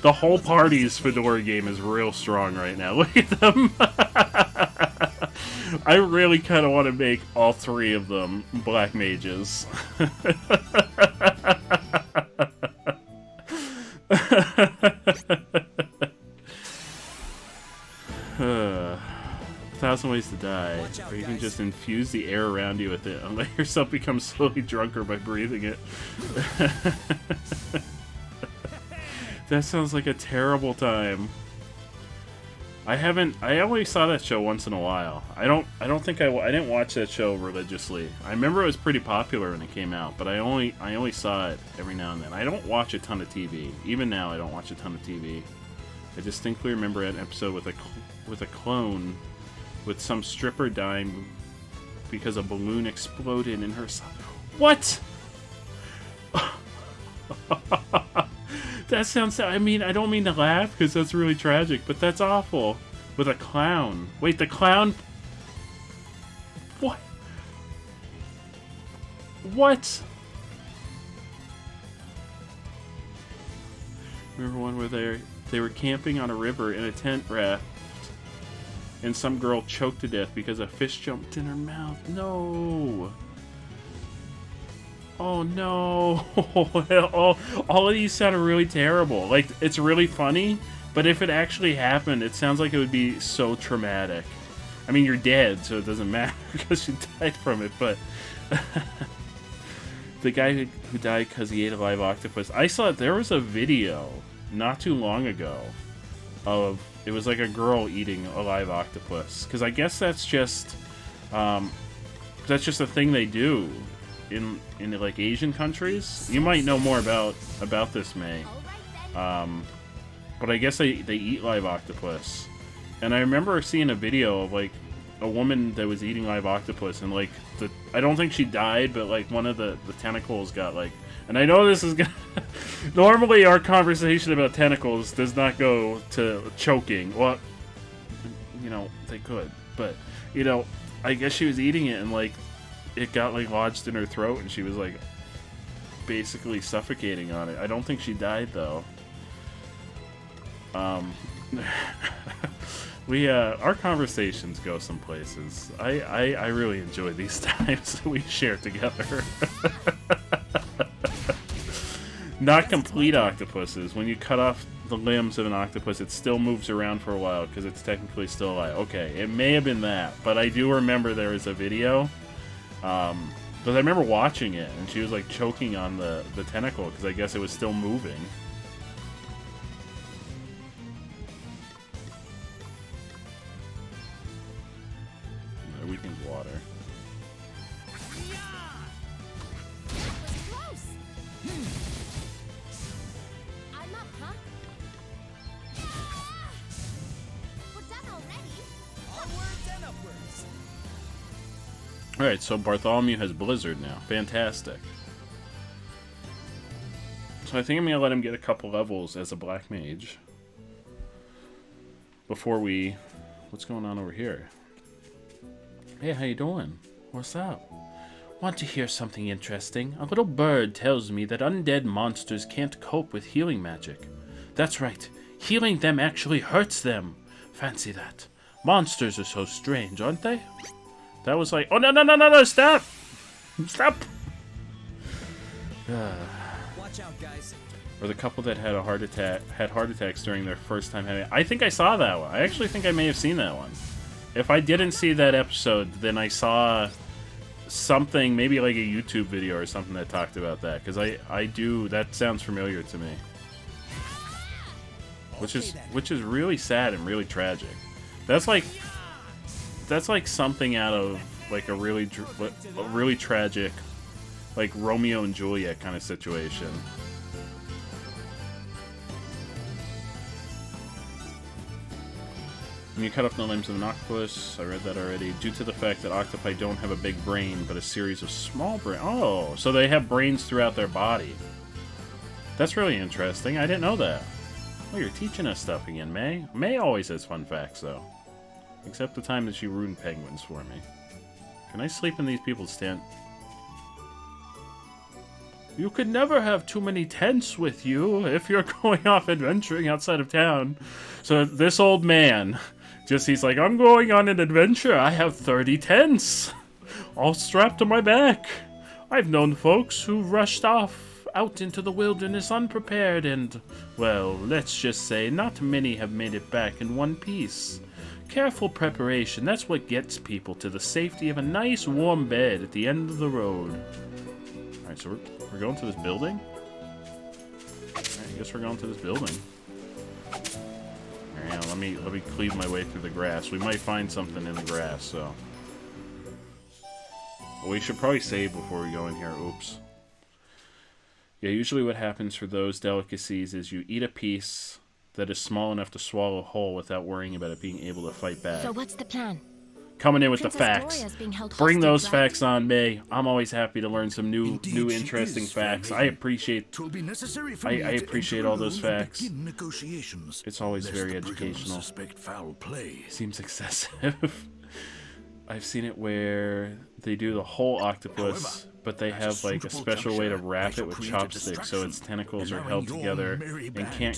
The whole party's Fedora game is real strong right now. Look at them. I really kind of want to make all three of them black mages. 1,000 ways to die, or you can just infuse the air around you with it and let yourself become slowly drunker by breathing it. That sounds like a terrible time. I only saw that show once in a while. I didn't watch that show religiously. I remember it was pretty popular when it came out, but I only saw it every now and then. I don't watch a ton of TV. Even now, I don't watch a ton of TV. I distinctly remember an episode with a clone with some stripper dying because a balloon exploded in her side. What? That sounds... I mean, I don't mean to laugh because that's really tragic, but that's awful. With a clown. Wait, the clown... What? What? Remember one where they were camping on a river in a tent raft, and some girl choked to death because a fish jumped in her mouth. No. Oh no. all of these sound really terrible. Like, it's really funny, but if it actually happened, it sounds like it would be so traumatic. I mean, you're dead, so it doesn't matter because you died from it, but... The guy who died because he ate a live octopus. I saw there was a video not too long ago of... It was like a girl eating a live octopus. Because I guess that's just... that's just a thing they do in like Asian countries. You might know more about this, May. But I guess they eat live octopus. And I remember seeing a video of like a woman that was eating live octopus, and like I don't think she died, but like one of the tentacles got like, and I know this is gonna normally our conversation about tentacles does not go to choking. Well, you know, they could, but you know, I guess she was eating it and like it got like lodged in her throat and she was like basically suffocating on it. I don't think she died though. We our conversations go some places. I really enjoy these times that we share together. Not complete octopuses. When you cut off the limbs of an octopus, it still moves around for a while because it's technically still alive. Okay, it may have been that, but I do remember there was a video. Because I remember watching it, and she was like choking on the tentacle because I guess it was still moving. Everything's water. I'm up, huh? We're done already. Onwards and upwards. Alright, so Bartholomew has Blizzard now. Fantastic. So I think I'm going to let him get a couple levels as a Black Mage. Before we... What's going on over here? Hey, how you doing? What's up? Want to hear something interesting? A little bird tells me that undead monsters can't cope with healing magic. That's right. Healing them actually hurts them. Fancy that. Monsters are so strange, aren't they? That was like... Oh, no, stop! Stop! Watch out, guys. Or the couple that had heart attacks during their first time having... I think I saw that one. I actually think I may have seen that one. If I didn't see that episode, then I saw something, maybe like a YouTube video or something that talked about that. Because I do... That sounds familiar to me. Which is really sad and really tragic. That's like something out of like a really tragic, like Romeo and Juliet kind of situation. When you cut off the limbs of an octopus, I read that already, due to the fact that octopi don't have a big brain, but a series of small brains. Oh, so they have brains throughout their body. That's really interesting. I didn't know that. Oh, you're teaching us stuff again, May. May always has fun facts, though. Except the time that she ruined penguins for me. Can I sleep in these people's tent? You could never have too many tents with you if you're going off adventuring outside of town. So this old man, he's like, I'm going on an adventure. I have 30 tents, all strapped to my back. I've known folks who rushed off out into the wilderness unprepared and, well, let's just say not many have made it back in one piece. Careful preparation, that's what gets people to the safety of a nice warm bed at the end of the road. Alright, so we're going to this building? Alright, I guess we're going to this building. Alright, let me cleave my way through the grass. We might find something in the grass, so... Well, we should probably save before we go in here. Oops. Yeah, usually what happens for those delicacies is you eat a piece that is small enough to swallow whole without worrying about it being able to fight back. So what's the plan? coming in with Princess the facts. Gloria's being held Bring hostage, those right? facts on me. I'm always happy to learn some new interesting facts. I appreciate I appreciate all those facts. It's always very educational. Foul play. Seems excessive. I've seen it where they do the whole octopus, but they have like a special way to wrap it with chopsticks so its tentacles are held together and can't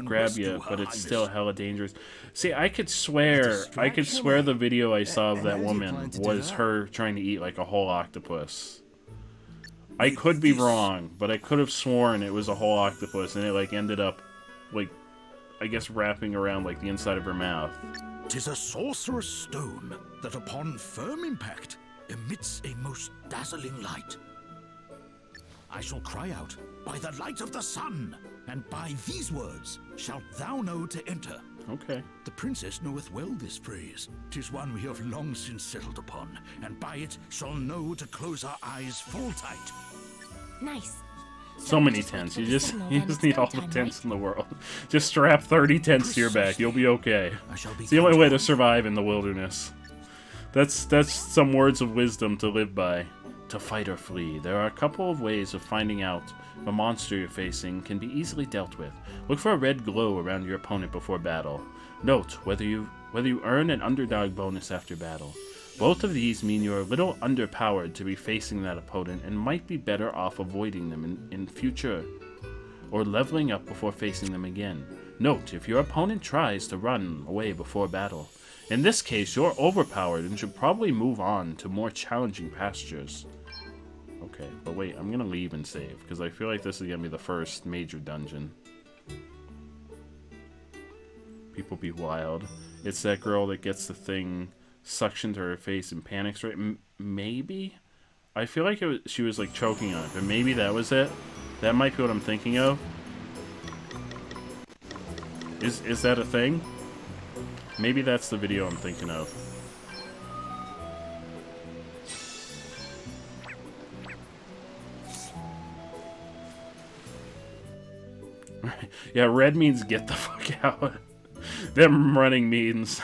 grab you, but it's still hella dangerous. See, I could swear the video I saw of that woman was her trying to eat like a whole octopus. I could be wrong, but I could have sworn it was a whole octopus and it like ended up like, I guess, wrapping around like the inside of her mouth. 'Tis a sorcerer's stone that upon firm impact emits a most dazzling light. I shall cry out, by the light of the sun, and by these words shalt thou know to enter. Okay. The princess knoweth well this phrase. 'Tis one we have long since settled upon, and by it shall know to close our eyes full tight. Nice. So many tents. You just need all the tents in the world. Just strap 30 tents to your back. You'll be okay. It's the only way to survive in the wilderness. That's some words of wisdom to live by. To fight or flee, there are a couple of ways of finding out if a monster you're facing can be easily dealt with. Look for a red glow around your opponent before battle. Note whether you earn an underdog bonus after battle. Both of these mean you're a little underpowered to be facing that opponent and might be better off avoiding them in future, or leveling up before facing them again. Note, if your opponent tries to run away before battle, in this case you're overpowered and should probably move on to more challenging pastures. Okay, but wait, I'm gonna leave and save, because I feel like this is gonna be the first major dungeon. People be wild. It's that girl that gets the thing suction to her face and panics, right? Maybe? I feel like she was like choking on it, but maybe that was it. That might be what I'm thinking of. Is that a thing? Maybe that's the video I'm thinking of. Yeah, red means get the fuck out. Them running means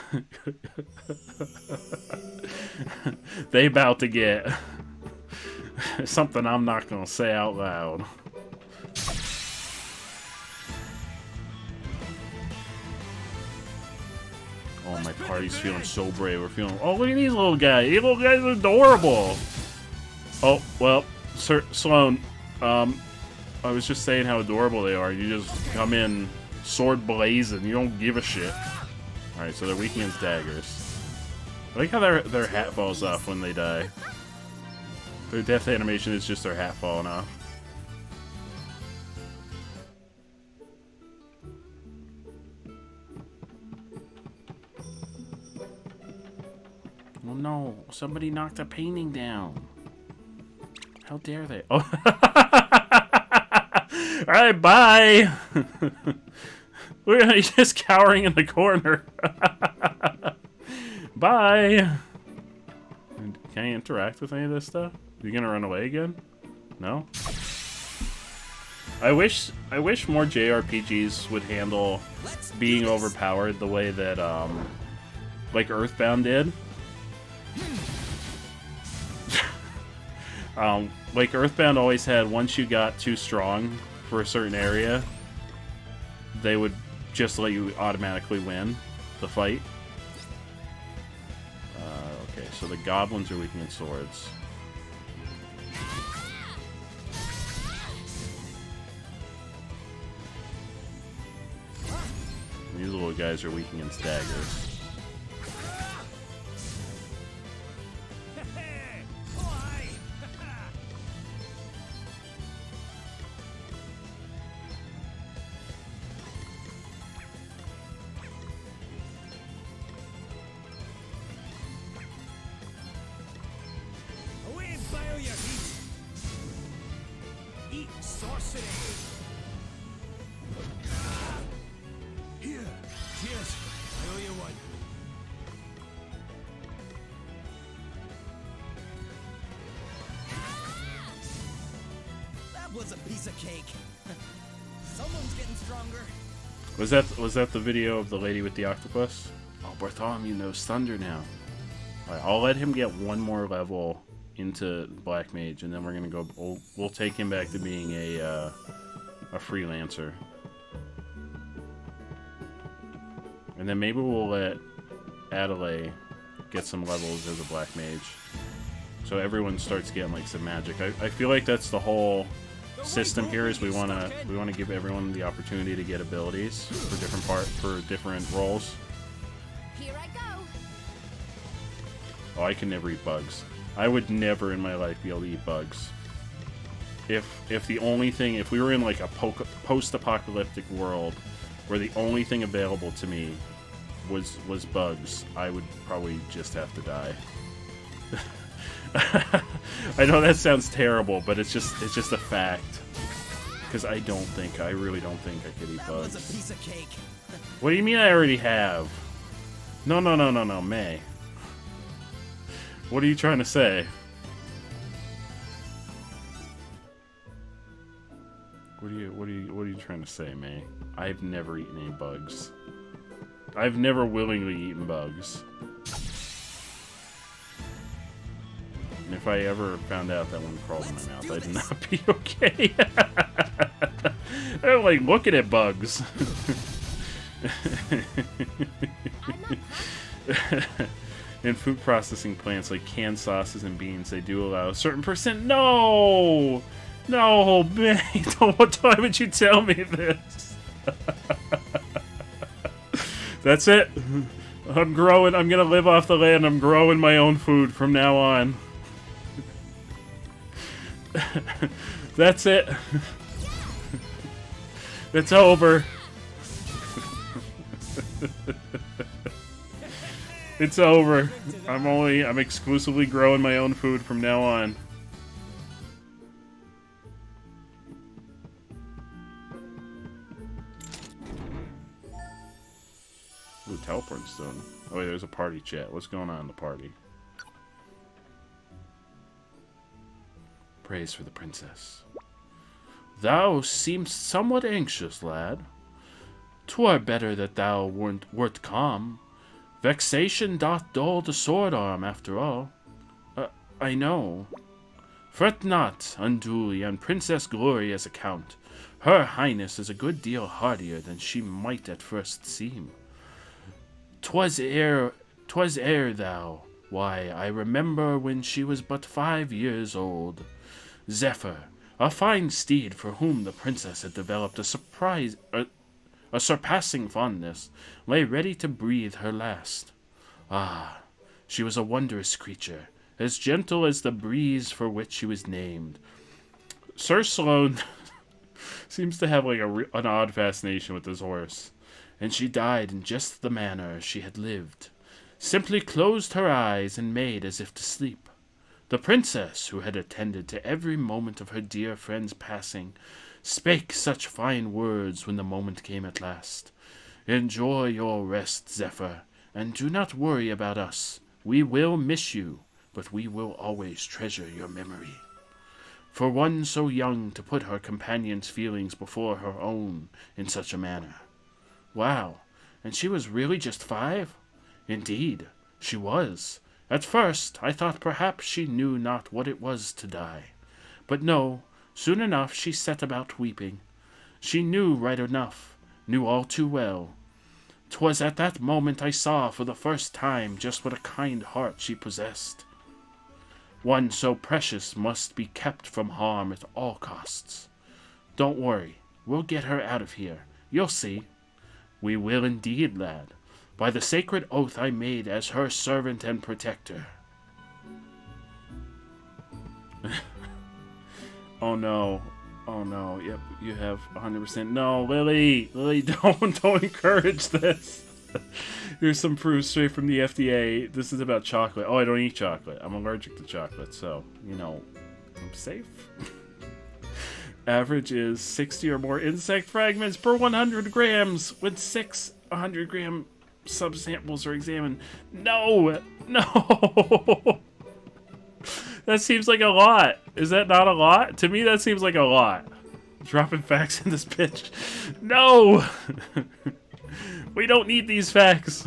they about to get something I'm not gonna say out loud. Oh, my party's feeling so brave. We're feeling. Oh, look at these little guys. These little guys are adorable. Oh well, Sir Sloan. I was just saying how adorable they are. You just come in sword blazing. You don't give a shit. Alright, so they're weak against daggers. I like how their hat falls off when they die. Their death animation is just their hat falling off. Oh no, somebody knocked a painting down. How dare they? Oh. Alright, bye! We're just cowering in the corner. Bye! Can I interact with any of this stuff? You gonna run away again? No? I wish more JRPGs would handle being overpowered the way that, like Earthbound did. Like Earthbound always had, once you got too strong for a certain area, they would just let you automatically win the fight. Okay, so the goblins are weak against swords. These little guys are weak against daggers. Was a piece of cake. Someone's getting stronger. Was that the video of the lady with the octopus? Oh, Bartholomew knows thunder now. Alright, I'll let him get one more level into Black Mage, and then we're gonna go. We'll take him back to being a freelancer, and then maybe we'll let Adelaide get some levels as a Black Mage, so everyone starts getting like some magic. I feel like that's the whole system here. Is we wanna give everyone the opportunity to get abilities for different roles. Here I go. Oh, I can never eat bugs. I would never in my life be able to eat bugs. If the only thing, if we were in like a post-apocalyptic world where the only thing available to me was bugs, I would probably just have to die. I know that sounds terrible, but it's just a fact. Because I really don't think I could eat bugs. That was a piece of cake. What do you mean I already have? No, May. What are you trying to say? What are you trying to say, May? I've never eaten any bugs. I've never willingly eaten bugs. And if I ever found out that one crawled in my mouth, I'd not be okay. I don't like looking at bugs. In food processing plants like canned sauces and beans, they do allow a certain percent. No, man! What time would you tell me this? That's it. I'm growing. I'm gonna live off the land. I'm growing my own food from now on. That's it. It's over. It's over. I'm exclusively growing my own food from now on. Ooh, teleport stone. Oh wait, there's a party chat. What's going on in the party? Praise for the princess. Thou seemst somewhat anxious, lad. 'Twere better that thou wert calm. Vexation doth dull the sword arm, after all. I know. Fret not unduly on Princess Gloria's account. Her highness is a good deal hardier than she might at first seem. 'Twas ere thou. Why, I remember when she was but 5 years old. Zephyr, a fine steed for whom the princess had developed a surpassing fondness, lay ready to breathe her last. Ah, she was a wondrous creature, as gentle as the breeze for which she was named. Sir Sloane seems to have like an odd fascination with this horse, and she died in just the manner she had lived. Simply closed her eyes and made as if to sleep. The princess, who had attended to every moment of her dear friend's passing, spake such fine words when the moment came at last. Enjoy your rest, Zephyr, and do not worry about us. We will miss you, but we will always treasure your memory. For one so young to put her companion's feelings before her own in such a manner. Wow, and she was really just 5? Indeed, she was. At first, I thought perhaps she knew not what it was to die. But no, soon enough she set about weeping. She knew right enough, knew all too well. 'Twas at that moment I saw for the first time just what a kind heart she possessed. One so precious must be kept from harm at all costs. Don't worry, we'll get her out of here. You'll see. We will indeed, lad, by the sacred oath I made as her servant and protector. Oh no. Oh no. Yep, you have 100%. No, Lily! Lily, don't encourage this. Here's some proof straight from the FDA. This is about chocolate. Oh, I don't eat chocolate. I'm allergic to chocolate, so, you know, I'm safe. Average is 60 or more insect fragments per 100 grams when 6 100-gram subsamples are examined. No! No! That seems like a lot. Is that not a lot? To me, that seems like a lot. Dropping facts in this bitch. No! We don't need these facts.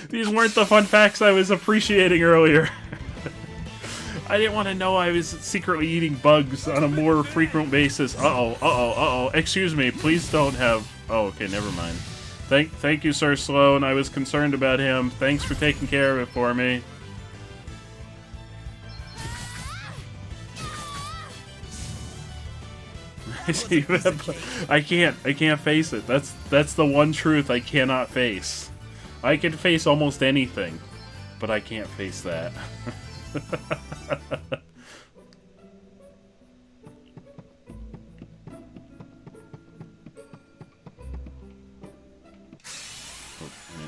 These weren't the fun facts I was appreciating earlier. I didn't want to know I was secretly eating bugs on a more frequent basis. Uh-oh. Excuse me, please don't have... Oh, okay, never mind. Thank you, Sir Sloan. I was concerned about him. Thanks for taking care of it for me. I can't face it. That's the one truth I cannot face. I can face almost anything, but I can't face that.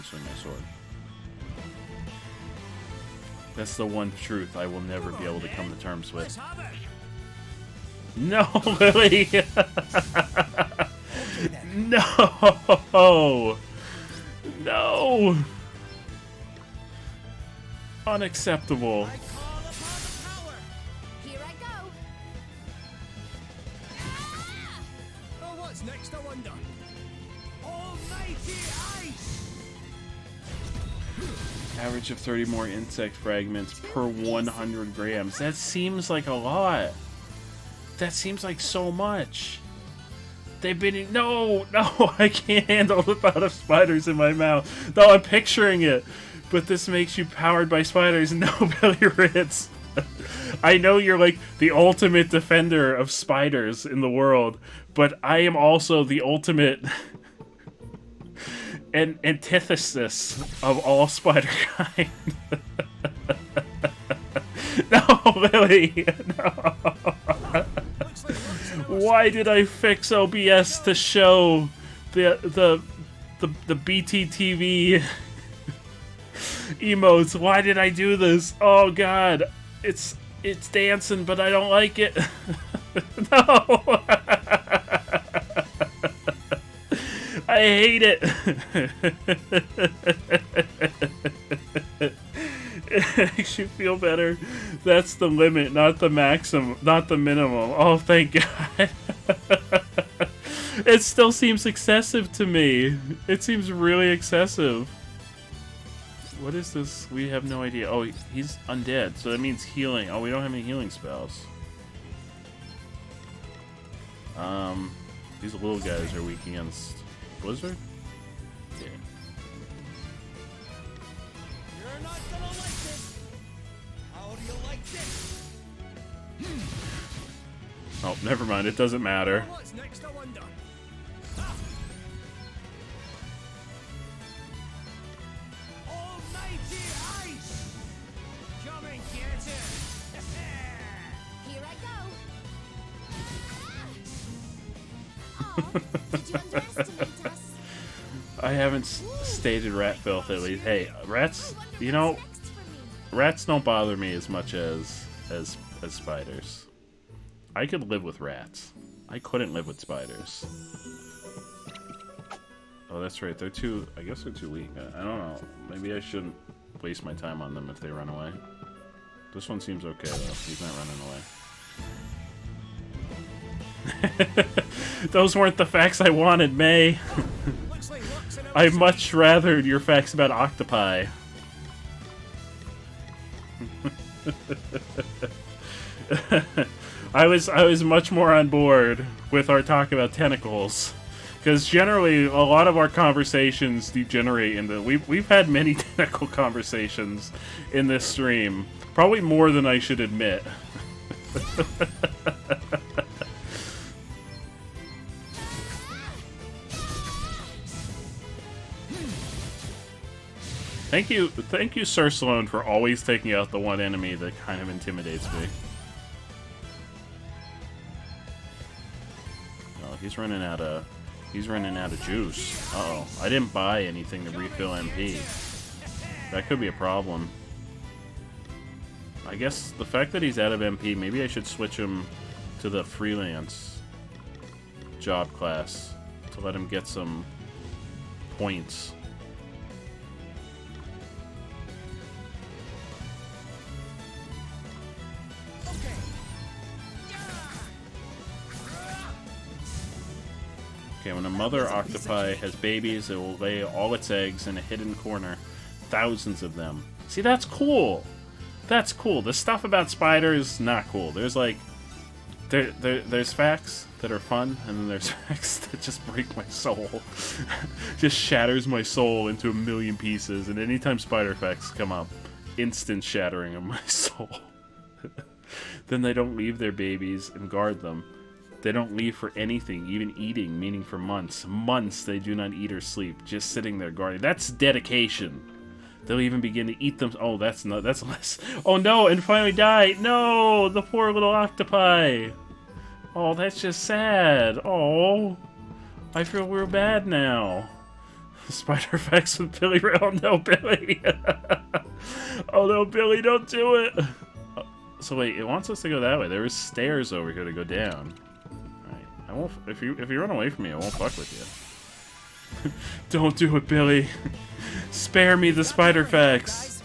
Swing my sword. That's the one truth I will never be able to come to terms with. No, Lily! No! No! Unacceptable. Here I go. Oh, what's next, I wonder? Almighty ice! Average of 30 more insect fragments per 100 grams. That seems like a lot. That seems like so much. They've been... No, I can't handle the thought of spiders in my mouth. No, I'm picturing it. But this makes you powered by spiders. No, Billy Ritz. I know you're like the ultimate defender of spiders in the world, but I am also the ultimate... an antithesis of all spider kind. No, Lily! No! Why did I fix OBS to show the BTTV emotes? Why did I do this? Oh god, it's dancing, but I don't like it. No! I hate it. It makes you feel better. That's the limit, not the maximum, not the minimum. Oh, thank God. It still seems excessive to me. It seems really excessive. What is this? We have no idea. Oh, he's undead, so that means healing. Oh, we don't have any healing spells. These little guys are weak against Blizzard? Yeah. You're not gonna like this. How do you like this? Oh, never mind. It doesn't matter. What's next, I wonder? Almighty ice! Come and get it! Here I go. Did you underestimate us? I haven't stated rat filth at least. Hey, rats, you know, rats don't bother me as much as spiders. I could live with rats. I couldn't live with spiders. Oh, that's right. They're too... I guess they're too weak. I don't know. Maybe I shouldn't waste my time on them if they run away. This one seems okay, though. He's not running away. Those weren't the facts I wanted, May. I much rather your facts about octopi. I was much more on board with our talk about tentacles, because generally a lot of our conversations degenerate into we've had many tentacle conversations in this stream, probably more than I should admit. Thank you, Sir Sloan, for always taking out the one enemy that kind of intimidates me. Oh, he's running out of juice. Uh-oh. I didn't buy anything to refill MP. That could be a problem. I guess the fact that he's out of MP, maybe I should switch him to the freelance job class to let him get some points. Okay, when a mother octopi has babies, it will lay all its eggs in a hidden corner thousands of them. See, that's cool. That's cool. The stuff about spiders, not cool. There's like, there's facts that are fun, and then there's facts that just break my soul. Just shatters my soul into a million pieces, and anytime spider facts come up, instant shattering of my soul. Then they don't leave their babies and guard them. They don't leave for anything, even eating, meaning for months. Months they do not eat or sleep, just sitting there guarding. That's dedication. They'll even begin to eat them. Oh, that's less. Oh no, and finally die. No, the poor little octopi. Oh, that's just sad. Oh, I feel real bad now. Spider effects with Billy. Oh no, Billy. Oh no, Billy, don't do it. So wait, it wants us to go that way. There is stairs over here to go down. Alright, I won't. If you run away from me, I won't fuck with you. Don't do it, Billy. Spare me the spider facts.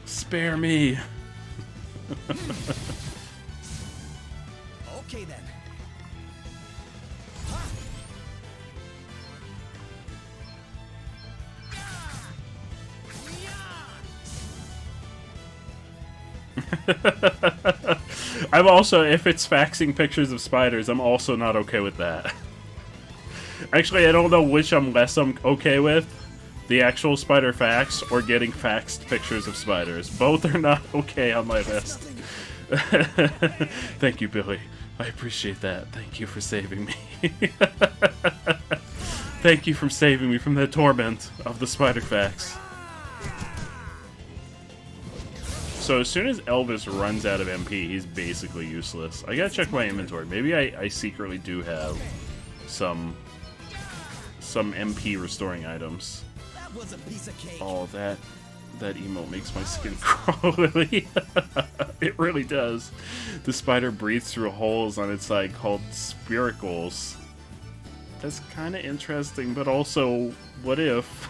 Spare me. Okay then. I'm also, if it's faxing pictures of spiders, I'm also not okay with that. Actually, I don't know which I'm okay with. The actual spider fax or getting faxed pictures of spiders. Both are not okay on my list. Thank you, Billy. I appreciate that. Thank you for saving me. Thank you for saving me from the torment of the spider fax. So as soon as Elvis runs out of MP, he's basically useless. I gotta check my inventory. Maybe I secretly do have some MP restoring items. That was a piece of cake. Oh, that emote makes my skin crawl, Lily. It really does. The spider breathes through holes on its side called spiracles. That's kind of interesting, but also, what if?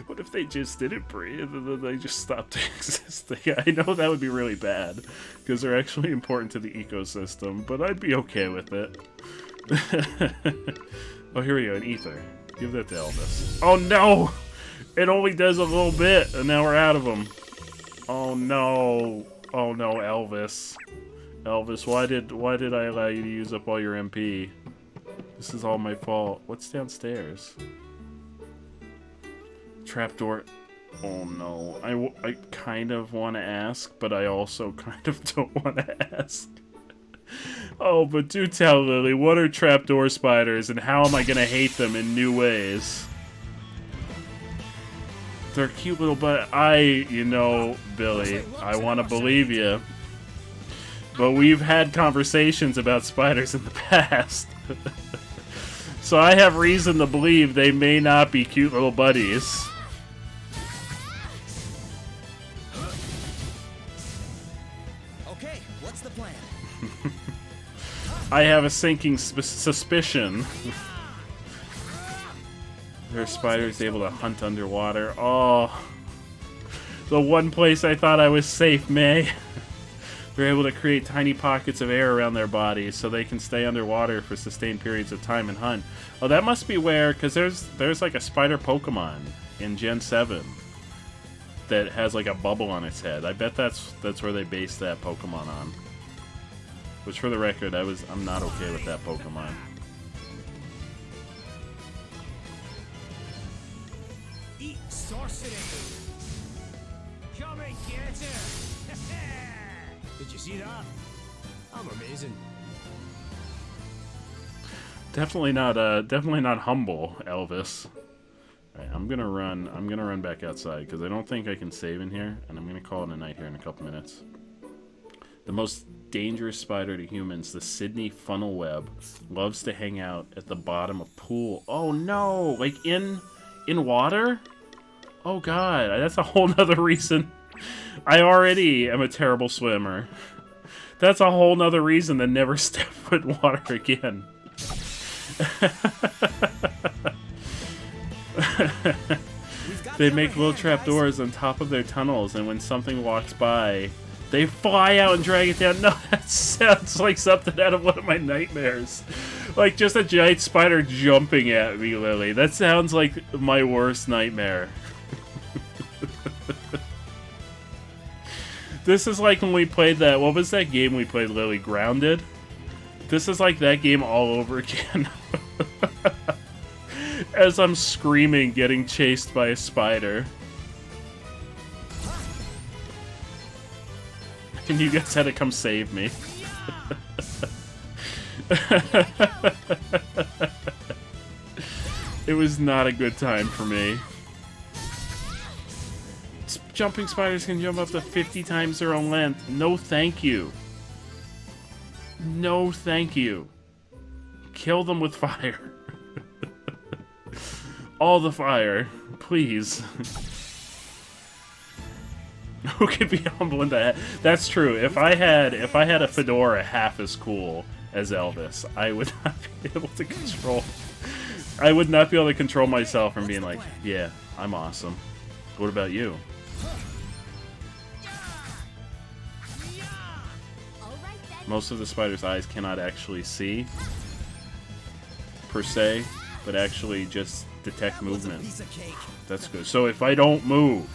What if they just didn't breathe and then they just stopped existing? I know that would be really bad, because they're actually important to the ecosystem, but I'd be okay with it. Oh, here we go, an ether. Give that to Elvis. Oh no! It only does a little bit, and now we're out of them. Oh no. Oh no, Elvis. Elvis, why did I allow you to use up all your MP? This is all my fault. What's downstairs? Trapdoor. Oh no. I kind of want to ask, but I also kind of don't want to ask. Oh, but do tell, Lily, what are trapdoor spiders and how am I gonna hate them in new ways? They're cute little, but you know, Billy, I want to believe you. But we've had conversations about spiders in the past. So I have reason to believe they may not be cute little buddies. Okay, what's the plan? I have a sinking suspicion. There are spiders able to hunt underwater. Oh, the one place I thought I was safe, May. They're able to create tiny pockets of air around their bodies so they can stay underwater for sustained periods of time and hunt. Oh, that must be where, because there's like a spider Pokemon in Gen 7 that has like a bubble on its head. I bet that's where they based that Pokemon on. Which, for the record, I'm not okay with that Pokemon. Eat sorcery. Come and get it. Did you see that? I'm amazing. Definitely not humble, Elvis. Alright, I'm gonna run back outside because I don't think I can save in here, and I'm gonna call it a night here in a couple minutes. The most dangerous spider to humans, the Sydney funnel web, loves to hang out at the bottom of pool. Oh no, like in water? Oh god, that's a whole nother reason. I already am a terrible swimmer. That's a whole nother reason to never step foot in water again. They make little trapdoors on top of their tunnels, and when something walks by, they fly out and drag it down. No, that sounds like something out of one of my nightmares. Like just a giant spider jumping at me, Lily. That sounds like my worst nightmare. This is like when we played that, what was that game we played, Lily? Grounded? This is like that game all over again. As I'm screaming, getting chased by a spider. And you guys had to come save me. It was not a good time for me. Jumping spiders can jump up to 50 times their own length. No thank you. No thank you. Kill them with fire. All the fire. Please. Who could be humble in that? That's true. If I had a fedora half as cool as Elvis, I would not be able to control. I would not be able to control myself from being like, yeah, I'm awesome. What about you? Most of the spider's eyes cannot actually see, per se, but actually just detect movement. That's good. So if I don't move,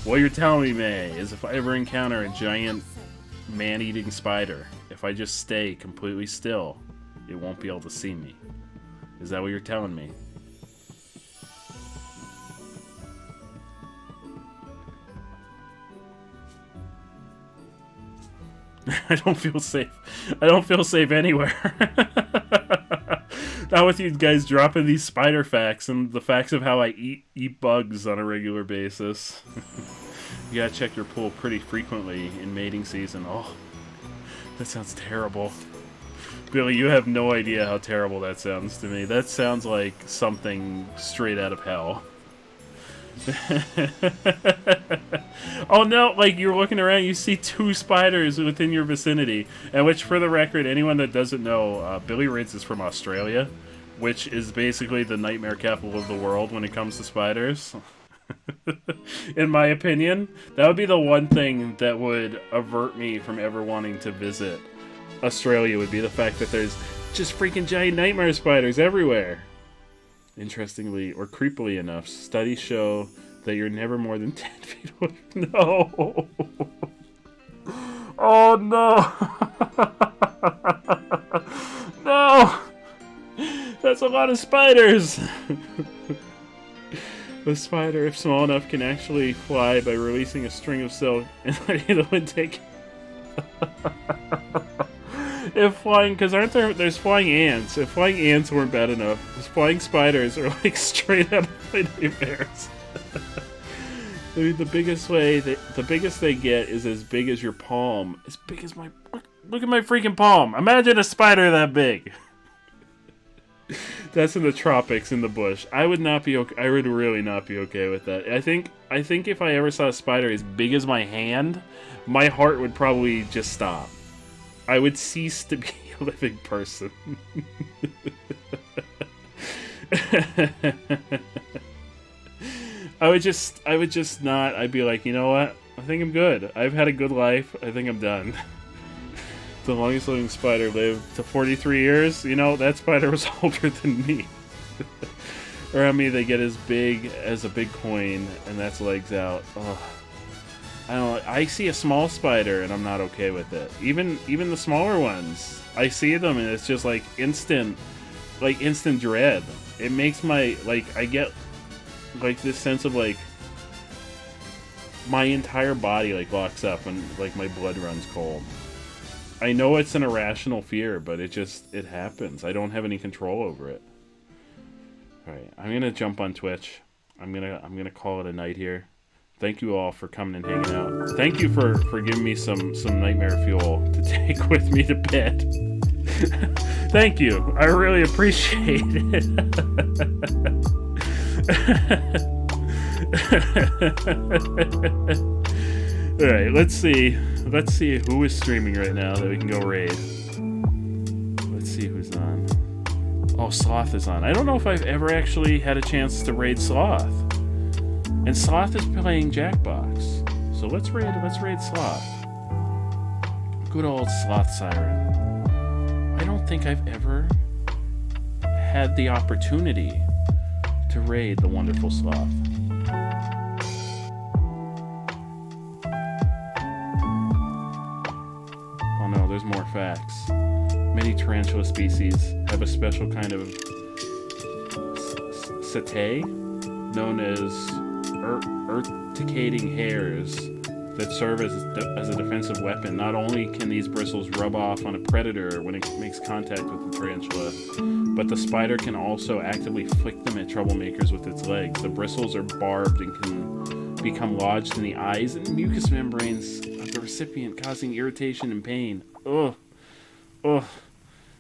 what you're telling me, May, is if I ever encounter a giant man-eating spider, if I just stay completely still, it won't be able to see me. Is that what you're telling me? I don't feel safe. I don't feel safe anywhere. Not with you guys dropping these spider facts and the facts of how I eat bugs on a regular basis. You gotta check your pool pretty frequently in mating season. Oh, that sounds terrible. Billy, you have no idea how terrible that sounds to me. That sounds like something straight out of hell. Oh no, like you're looking around, you see 2 spiders within your vicinity. And which, for the record, anyone that doesn't know, Billy Ritz is from Australia, which is basically the nightmare capital of the world when it comes to spiders. In my opinion, that would be the one thing that would avert me from ever wanting to visit Australia, would be the fact that there's just freaking giant nightmare spiders everywhere. Interestingly, or creepily enough, studies show that you're never more than 10 feet away. No! Oh no! No! That's a lot of spiders! The spider, if small enough, can actually fly by releasing a string of silk and letting the wind take if flying, because there's flying ants. If flying ants weren't bad enough, those flying spiders are like straight out of my nightmares. I mean, the biggest they get is as big as your palm. As big as my... Look at my freaking palm. Imagine a spider that big. That's in the tropics, in the bush. I would not be okay. I would really not be okay with that. I think if I ever saw a spider as big as my hand, my heart would probably just stop. I would cease to be a living person. I would just not. I'd be like, you know what? I think I'm good. I've had a good life. I think I'm done. The longest living spider lived to 43 years. You know, that spider was older than me. Around me, they get as big as a big coin, and that's legs out. Ugh. I don't know. I see a small spider, and I'm not okay with it. Even the smaller ones, I see them, and it's just like instant dread. It makes my, like, I get like this sense of like my entire body like locks up and like my blood runs cold. I know it's an irrational fear, but it happens. I don't have any control over it. Alright, I'm gonna jump on Twitch. I'm gonna call it a night here. Thank you all for coming and hanging out. Thank you for giving me some nightmare fuel to take with me to bed. Thank you. I really appreciate it. Alright, let's see who is streaming right now that we can go raid. Let's see who's on. Oh, Sloth is on. I don't know if I've ever actually had a chance to raid Sloth. And Sloth is playing Jackbox. So let's raid Sloth. Good old Sloth Siren. I don't think I've ever had the opportunity to raid the wonderful Sloth. facts. Many tarantula species have a special kind of setae known as urticating hairs that serve as a defensive weapon. Not only can these bristles rub off on a predator when it makes contact with the tarantula, but the spider can also actively flick them at troublemakers with its legs. The bristles are barbed and can become lodged in the eyes and mucous membranes of the recipient, causing irritation and pain. Ugh. Ugh.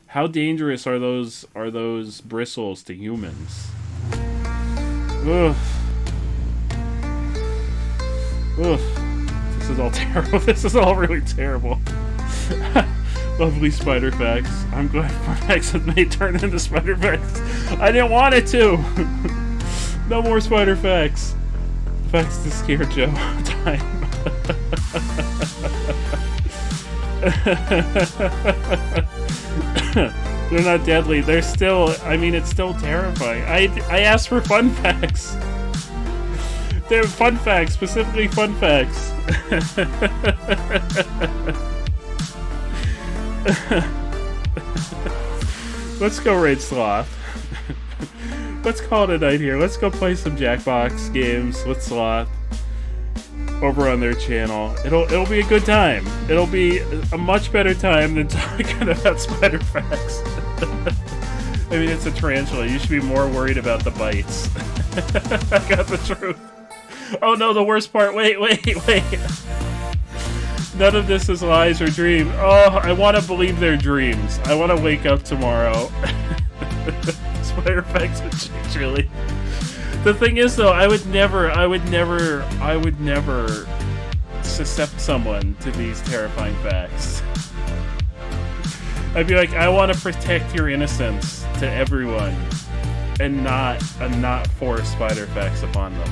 How dangerous are those bristles to humans? Ugh. Ugh. This is all terrible. This is all really terrible. Lovely spider facts. I'm glad fun facts have made turn into spider facts. I didn't want it to. No more spider facts. Facts to scare Joe. Time. They're not deadly. They're still. I mean, it's still terrifying. I asked for fun facts. They're fun facts, specifically fun facts. Let's go raid Sloth. Let's call it a night here. Let's go play some Jackbox games with Sloth over on their channel. It'll be a good time. It'll be a much better time than talking about spider facts. I mean, it's a tarantula. You should be more worried about the bites. I got the truth. Oh no, the worst part. Wait. None of this is lies or dreams. Oh, I want to believe they're dreams. I want to wake up tomorrow. Spider facts with chili. The thing is, though, I would never suscept someone to these terrifying facts. I'd be like, I want to protect your innocence to everyone, and not force spider facts upon them.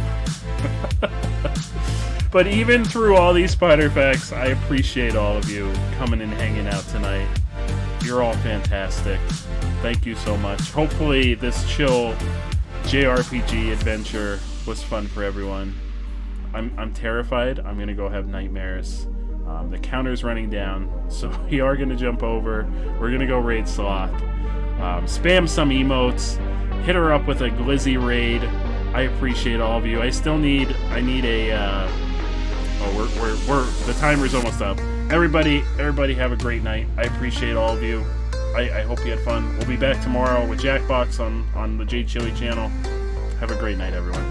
But even through all these spider facts, I appreciate all of you coming and hanging out tonight. You're all fantastic. Thank you so much. Hopefully this chill JRPG adventure was fun for everyone. I'm terrified. I'm gonna go have nightmares. The counter's running down, so we are gonna jump over. We're gonna go raid Sloth. Spam some emotes. Hit her up with a glizzy raid. I appreciate all of you. I need a. The timer's almost up. Everybody have a great night. I appreciate all of you. I hope you had fun. We'll be back tomorrow with Jackbox on the J Chili channel. Have a great night, everyone.